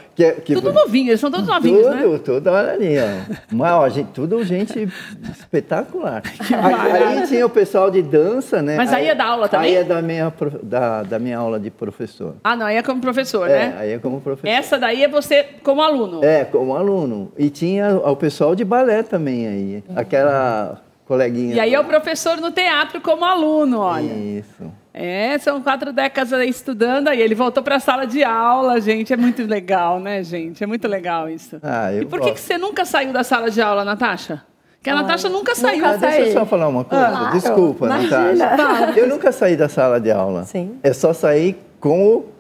Tudo novinho, eles são todos novinhos, né? Tudo, olha ali, ó. Mas, tudo gente espetacular. Aí tinha o pessoal de dança, né? Mas aí é da aula também? Aí é da minha aula de professor. Não, aí é como professor, né? Aí é como professor. Essa daí é você como aluno? Como aluno. E tinha o pessoal de balé também aí. Aquela coleguinha. E aí é o professor no teatro como aluno, olha. Isso. São 4 décadas aí estudando, aí ele voltou para a sala de aula, gente, é muito legal, né, gente? É muito legal isso. E por que você nunca saiu da sala de aula, Natasha? Porque a Natasha nunca saiu. Deixa eu só falar uma coisa, desculpa, Natasha. Eu nunca saí da sala de aula. Sim. É só sair como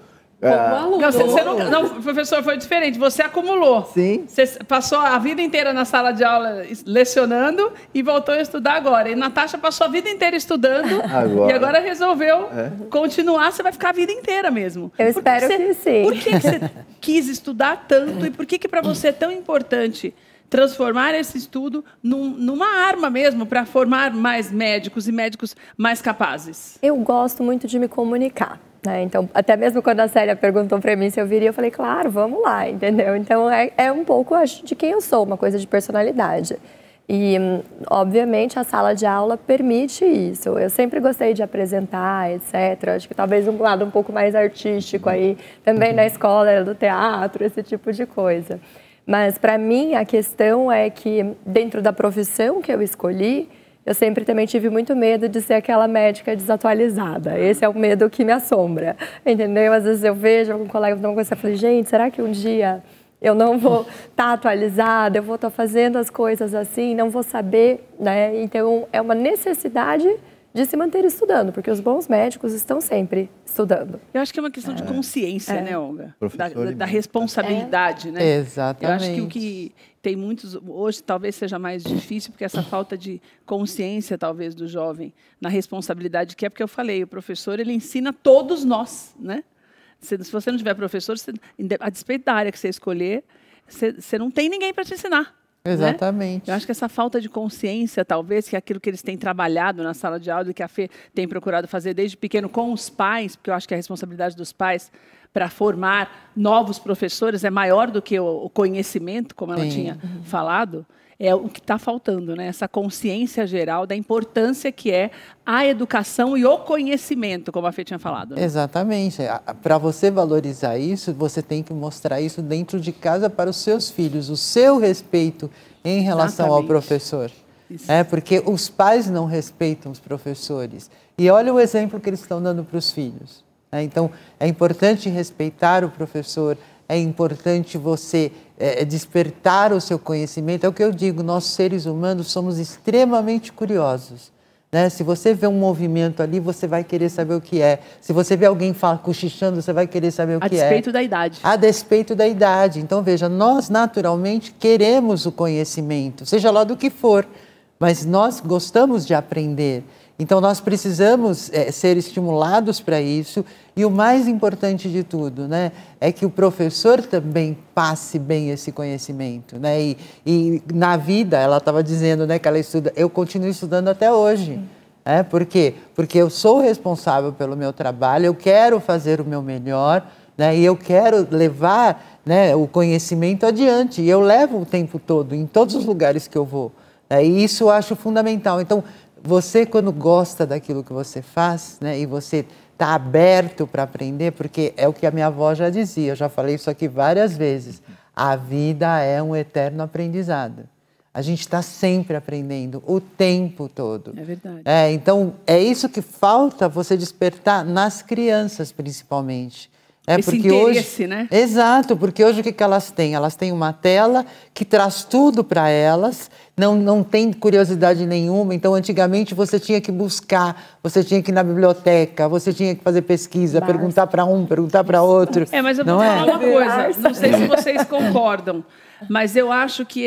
aluno. Não, professor, foi diferente. Você acumulou. Sim. Você passou a vida inteira na sala de aula lecionando e voltou a estudar agora. E Natasha passou a vida inteira estudando e agora resolveu continuar. Você vai ficar a vida inteira mesmo. Eu espero que sim. Por que você quis estudar tanto e por que para você é tão importante transformar esse estudo numa arma mesmo para formar mais médicos e médicos mais capazes? Eu gosto muito de me comunicar. Então, até mesmo quando a Célia perguntou para mim se eu viria, eu falei, claro, vamos lá, entendeu? Então, é um pouco, acho, de quem eu sou, uma coisa de personalidade. E, obviamente, a sala de aula permite isso. Eu sempre gostei de apresentar, etc. Acho que talvez um lado um pouco mais artístico aí, também na escola do teatro, esse tipo de coisa. Mas, para mim, a questão é que, dentro da profissão que eu escolhi, eu sempre também tive muito medo de ser aquela médica desatualizada. Esse é o medo que me assombra, entendeu? Às vezes eu vejo algum colega falando uma coisa e falo, gente, será que um dia eu não vou estar atualizada, eu vou estar fazendo as coisas assim, não vou saber, né? Então, é uma necessidade de se manter estudando, porque os bons médicos estão sempre estudando. Eu acho que é uma questão de consciência, né, Olga? Da E responsabilidade, né? Exatamente. Eu acho que o que tem muitos... Hoje talvez seja mais difícil, porque essa falta de consciência, talvez, do jovem na responsabilidade que é, porque eu falei, o professor, ele ensina todos nós, né? Se você não tiver professor, a despeito da área que você escolher, você não tem ninguém para te ensinar. Exatamente. Né? Eu acho que essa falta de consciência, talvez, que é aquilo que eles têm trabalhado na sala de aula e que a Fê tem procurado fazer desde pequeno com os pais, porque eu acho que a responsabilidade dos pais para formar novos professores é maior do que o conhecimento, como ela tinha falado, é o que está faltando, né? Essa consciência geral da importância que é a educação e o conhecimento, como a Fê tinha falado. Né? Exatamente. Para você valorizar isso, você tem que mostrar isso dentro de casa para os seus filhos, o seu respeito em relação ao professor. Porque os pais não respeitam os professores. E olha o exemplo que eles estão dando para os filhos. Então, é importante respeitar o professor, é importante você despertar o seu conhecimento. É o que eu digo, nós seres humanos somos extremamente curiosos. Né? Se você vê um movimento ali, você vai querer saber o que é. Se você vê alguém cochichando, você vai querer saber o que é. A despeito da idade. A despeito da idade. Então, veja, nós naturalmente queremos o conhecimento, seja lá do que for, mas nós gostamos de aprender. Então, nós precisamos ser estimulados para isso. E o mais importante de tudo, né, é que o professor também passe bem esse conhecimento. Né? E na vida, ela estava dizendo, né, que ela estuda, eu continuo estudando até hoje. Por quê? Porque eu sou responsável pelo meu trabalho, eu quero fazer o meu melhor, né, e eu quero levar, né, o conhecimento adiante. E eu levo o tempo todo, em todos os lugares que eu vou. E isso eu acho fundamental. Então, você, quando gosta daquilo que você faz, né, e você está aberto para aprender, porque é o que a minha avó já dizia, eu já falei isso aqui várias vezes, a vida é um eterno aprendizado. A gente está sempre aprendendo, o tempo todo. É verdade. Então, é isso que falta você despertar nas crianças, principalmente. Esse interesse, né? Exato, porque hoje o que elas têm? Elas têm uma tela que traz tudo para elas, não tem curiosidade nenhuma. Então, antigamente, você tinha que buscar, você tinha que ir na biblioteca, você tinha que fazer pesquisa, perguntar para um, perguntar para outro. Mas eu vou falar uma coisa, não sei se vocês concordam, mas eu acho que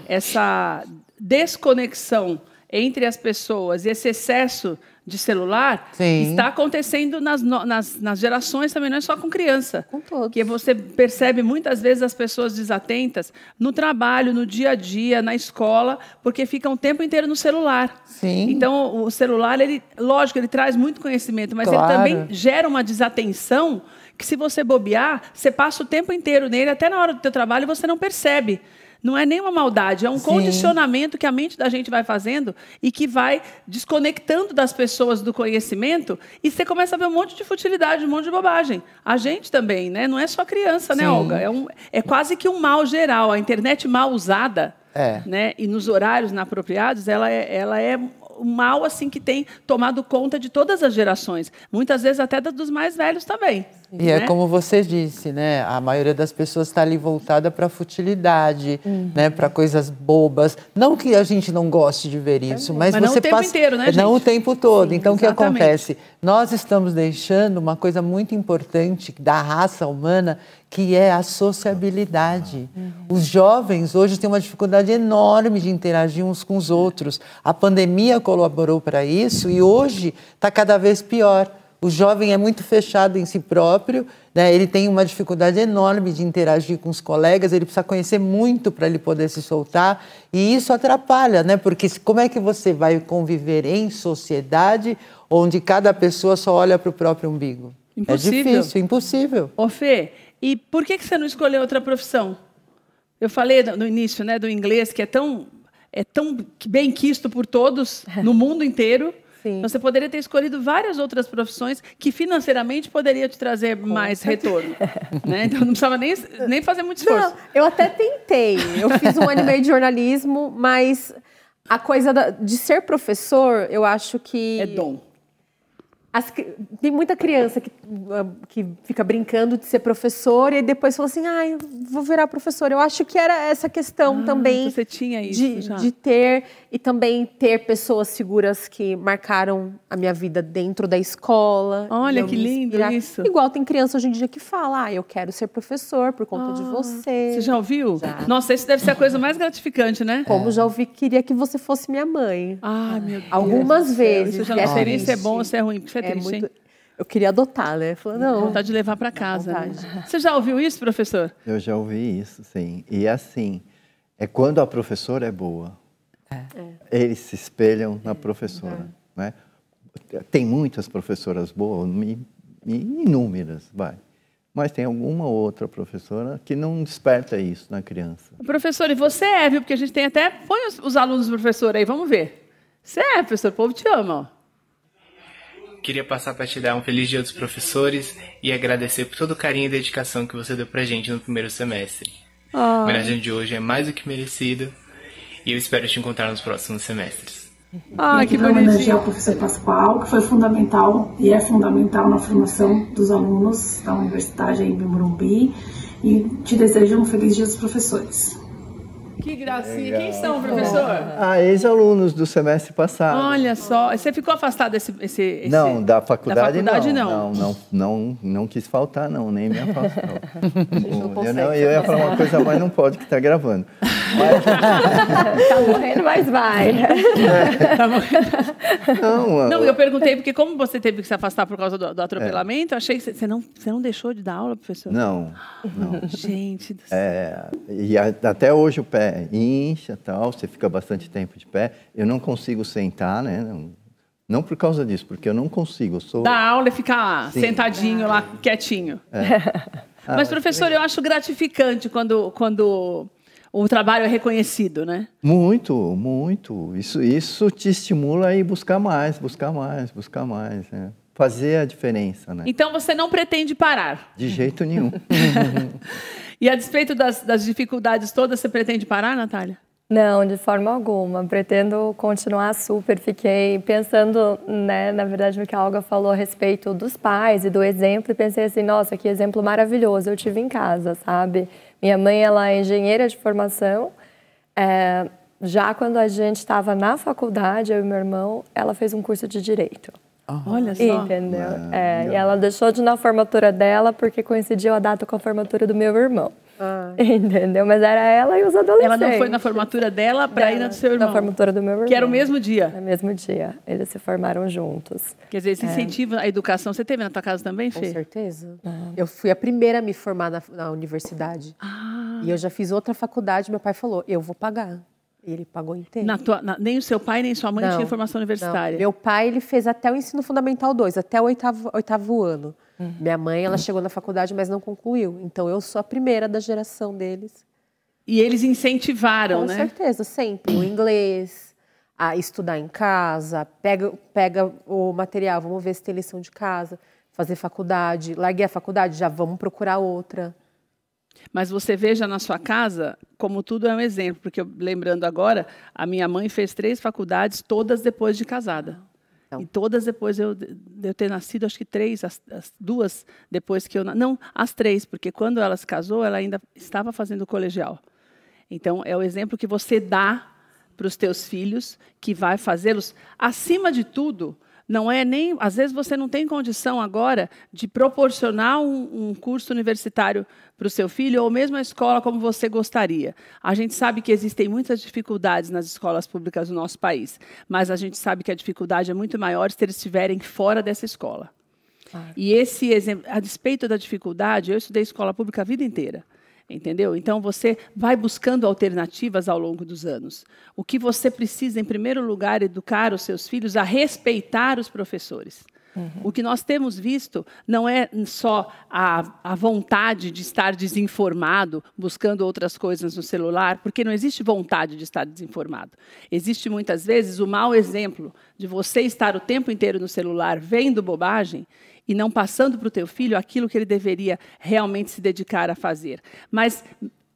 essa desconexão entre as pessoas e esse excesso de celular está acontecendo nas gerações também, não é só com criança. Com todos. Que você percebe muitas vezes as pessoas desatentas no trabalho, no dia a dia, na escola, porque ficam o tempo inteiro no celular. Sim. Então, o celular, lógico, ele traz muito conhecimento, mas ele também gera uma desatenção que, se você bobear, você passa o tempo inteiro nele, até na hora do teu trabalho, você não percebe. Não é nenhuma maldade, é um condicionamento que a mente da gente vai fazendo e que vai desconectando das pessoas do conhecimento, e você começa a ver um monte de futilidade, um monte de bobagem. A gente também, né? Não é só criança, né, Olga? É quase que um mal geral. A internet mal usada, né? E nos horários inapropriados, ela é um mal assim, que tem tomado conta de todas as gerações. Muitas vezes até dos mais velhos também. E é como você disse, né? A maioria das pessoas está ali voltada para a futilidade, né? Para coisas bobas. Não que a gente não goste de ver isso, mas você não o tempo passa... inteiro, né, gente? Não o tempo todo. Sim, então, exatamente. O que acontece? Nós estamos deixando uma coisa muito importante da raça humana, que é a sociabilidade. Os jovens hoje têm uma dificuldade enorme de interagir uns com os outros. A pandemia colaborou para isso e hoje está cada vez pior. O jovem é muito fechado em si próprio, né? Ele tem uma dificuldade enorme de interagir com os colegas, ele precisa conhecer muito para ele poder se soltar, e isso atrapalha, né? Porque como é que você vai conviver em sociedade onde cada pessoa só olha para o próprio umbigo? Impossível. É difícil, impossível. Ô, Fê, e por que você não escolheu outra profissão? Eu falei no início, né, do inglês, que é tão bem quisto por todos no mundo inteiro. Sim. Você poderia ter escolhido várias outras profissões que financeiramente poderiam te trazer mais retorno. Né? Então, não precisava nem fazer muito esforço. Não, eu até tentei. Eu fiz 1 ano e meio de jornalismo, mas a coisa de ser professor, eu acho que... É dom. Tem muita criança que fica brincando de ser professor e depois fala assim, eu vou virar professor. Eu acho que era essa questão também você tinha isso de ter e também ter pessoas figuras que marcaram a minha vida dentro da escola. Olha que lindo isso. Igual tem criança hoje em dia que fala, eu quero ser professor por conta de você. Você já ouviu? Já. Nossa, isso deve ser a coisa mais gratificante, né? Como já ouvi, queria que você fosse minha mãe. Ai, meu Deus. Algumas vezes. Isso eu já não sei nem se é bom ou se é ruim, porque você é triste, hein? Eu queria adotar, né? Falei, não. Vontade de levar para casa. Né? Você já ouviu isso, professor? Eu já ouvi isso, sim. E assim, é quando a professora é boa. Eles se espelham na professora. Né? Tem muitas professoras boas, inúmeras, mas tem alguma outra professora que não desperta isso na criança. Professor, e você viu? Porque a gente tem até... Põe os alunos do professor aí, vamos ver. Você professor, o povo te ama, ó. Queria passar para te dar um feliz dia dos professores e agradecer por todo o carinho e dedicação que você deu pra gente no primeiro semestre. A homenagem de hoje é mais do que merecido e eu espero te encontrar nos próximos semestres. Que bonitinho. Homenagear ao professor Pascoal, que foi fundamental e é fundamental na formação dos alunos da Universidade em Morumbi, e te desejo um feliz dia dos professores. Que gracinha. Quem são, professor? Ex-alunos do semestre passado. Olha só. Você ficou afastado desse... Não, da faculdade, não. Não quis faltar, não. Nem me afastou. Eu ia falar uma coisa, mas não pode, que está gravando. Mas... Tá morrendo, mas vai. Tá morrendo. Não, eu perguntei, porque como você teve que se afastar por causa do atropelamento, eu achei que você não deixou de dar aula, professor? Não. Gente do céu. E até hoje o pé incha, tal, você fica bastante tempo de pé. Eu não consigo sentar, né? Não por causa disso, porque eu não consigo. Dar aula e ficar sentadinho lá, quietinho. Mas, professor, eu acho gratificante quando o trabalho é reconhecido, né? Muito, muito. Isso te estimula a ir buscar mais. Né? Fazer a diferença, né? Então, você não pretende parar? De jeito nenhum. E a despeito das dificuldades todas, você pretende parar, Natália? Não, de forma alguma. Pretendo continuar super. Fiquei pensando, né, na verdade, no que a Olga falou a respeito dos pais e do exemplo, e pensei assim, nossa, que exemplo maravilhoso eu tive em casa, sabe? Minha mãe, ela é engenheira de formação. Já quando a gente estava na faculdade, eu e meu irmão, ela fez um curso de Direito. Olha só. Entendeu? E ela deixou de ir na formatura dela porque coincidiu a data com a formatura do meu irmão. Entendeu? Mas era ela e os adolescentes. Ela não foi na formatura dela para ir na do seu irmão? Na formatura do meu irmão. Que era o mesmo dia? No mesmo dia. Eles se formaram juntos. Quer dizer, esse incentivo à educação, você teve na tua casa também, Fê? Com certeza. Eu fui a primeira a me formar na universidade. E eu já fiz outra faculdade, meu pai falou, eu vou pagar. E ele pagou inteiro. Nem o seu pai, nem sua mãe tinham formação universitária? Não. Meu pai, ele fez até o ensino fundamental 2, até o oitavo ano. Minha mãe, ela chegou na faculdade, mas não concluiu. Então, eu sou a primeira da geração deles. E eles incentivaram, né? Com certeza, sempre. O inglês, a estudar em casa, pega o material, vamos ver se tem lição de casa, fazer faculdade. Larguei a faculdade, já vamos procurar outra. Mas você veja na sua casa, como tudo é um exemplo, porque lembrando agora, a minha mãe fez 3 faculdades, todas depois de casada. E todas depois de eu ter nascido, acho que 3, as 2 depois que eu... Não, as 3, porque quando ela se casou, ela ainda estava fazendo colegial. Então, é o exemplo que você dá para os teus filhos, que vai fazê-los, acima de tudo... Não é nem... Às vezes você não tem condição agora de proporcionar um curso universitário para o seu filho, ou mesmo a escola como você gostaria. A gente sabe que existem muitas dificuldades nas escolas públicas do nosso país, mas a gente sabe que a dificuldade é muito maior se eles estiverem fora dessa escola. E esse exemplo, a despeito da dificuldade, eu estudei escola pública a vida inteira. Entendeu? Então, você vai buscando alternativas ao longo dos anos. O que você precisa, em primeiro lugar, é educar os seus filhos a respeitar os professores. O que nós temos visto não é só a vontade de estar desinformado, buscando outras coisas no celular, porque não existe vontade de estar desinformado. Existe, muitas vezes, o mau exemplo de você estar o tempo inteiro no celular vendo bobagem e não passando para o teu filho aquilo que ele deveria realmente se dedicar a fazer. Mas,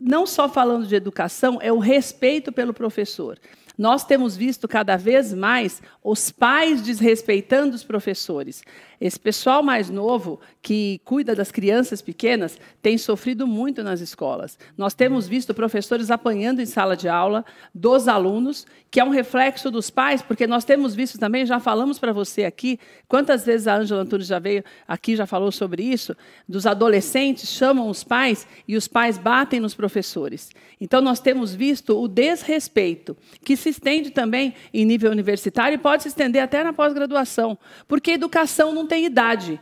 não só falando de educação, é o respeito pelo professor. Nós temos visto cada vez mais os pais desrespeitando os professores. Esse pessoal mais novo, que cuida das crianças pequenas, tem sofrido muito nas escolas. Nós temos visto professores apanhando em sala de aula dos alunos, que é um reflexo dos pais, porque nós temos visto também, já falamos para você aqui, quantas vezes a Ângela Antunes já veio aqui, já falou sobre isso, dos adolescentes chamam os pais e os pais batem nos professores. Então, nós temos visto o desrespeito, que se estende também em nível universitário e pode se estender até na pós-graduação, porque a educação não tem idade.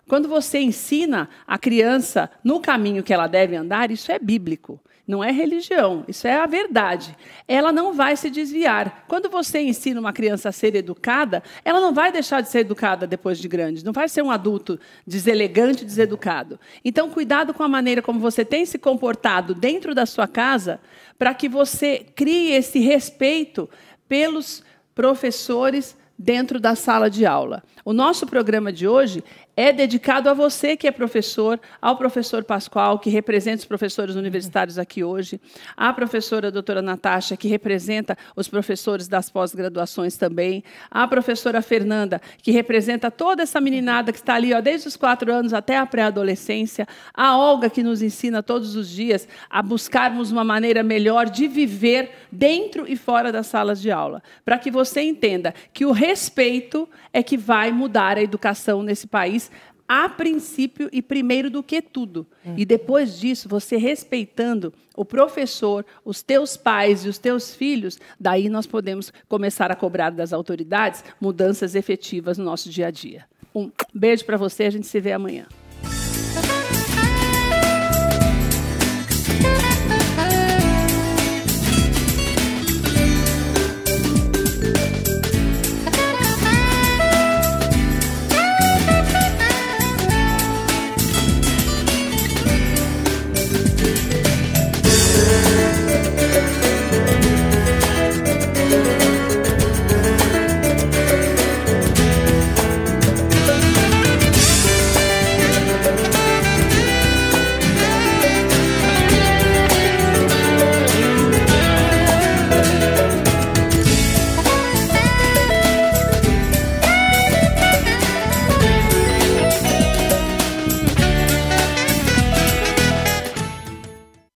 Quando você ensina a criança no caminho que ela deve andar, isso é bíblico, não é religião, isso é a verdade. Ela não vai se desviar. Quando você ensina uma criança a ser educada, ela não vai deixar de ser educada depois de grande, não vai ser um adulto deselegante, deseducado. Então, cuidado com a maneira como você tem se comportado dentro da sua casa, para que você crie esse respeito pelos professores dentro da sala de aula. O nosso programa de hoje é dedicado a você que é professor, ao professor Pascoal, que representa os professores universitários aqui hoje, à professora doutora Natasha, que representa os professores das pós-graduações também, à professora Fernanda, que representa toda essa meninada que está ali, ó, desde os 4 anos até a pré-adolescência, a Olga, que nos ensina todos os dias a buscarmos uma maneira melhor de viver dentro e fora das salas de aula, para que você entenda que o respeito é que vai mudar a educação nesse país, a princípio e primeiro do que tudo. E depois disso, você respeitando o professor, os teus pais e os teus filhos, daí nós podemos começar a cobrar das autoridades mudanças efetivas no nosso dia a dia. Um beijo para você, a gente se vê amanhã.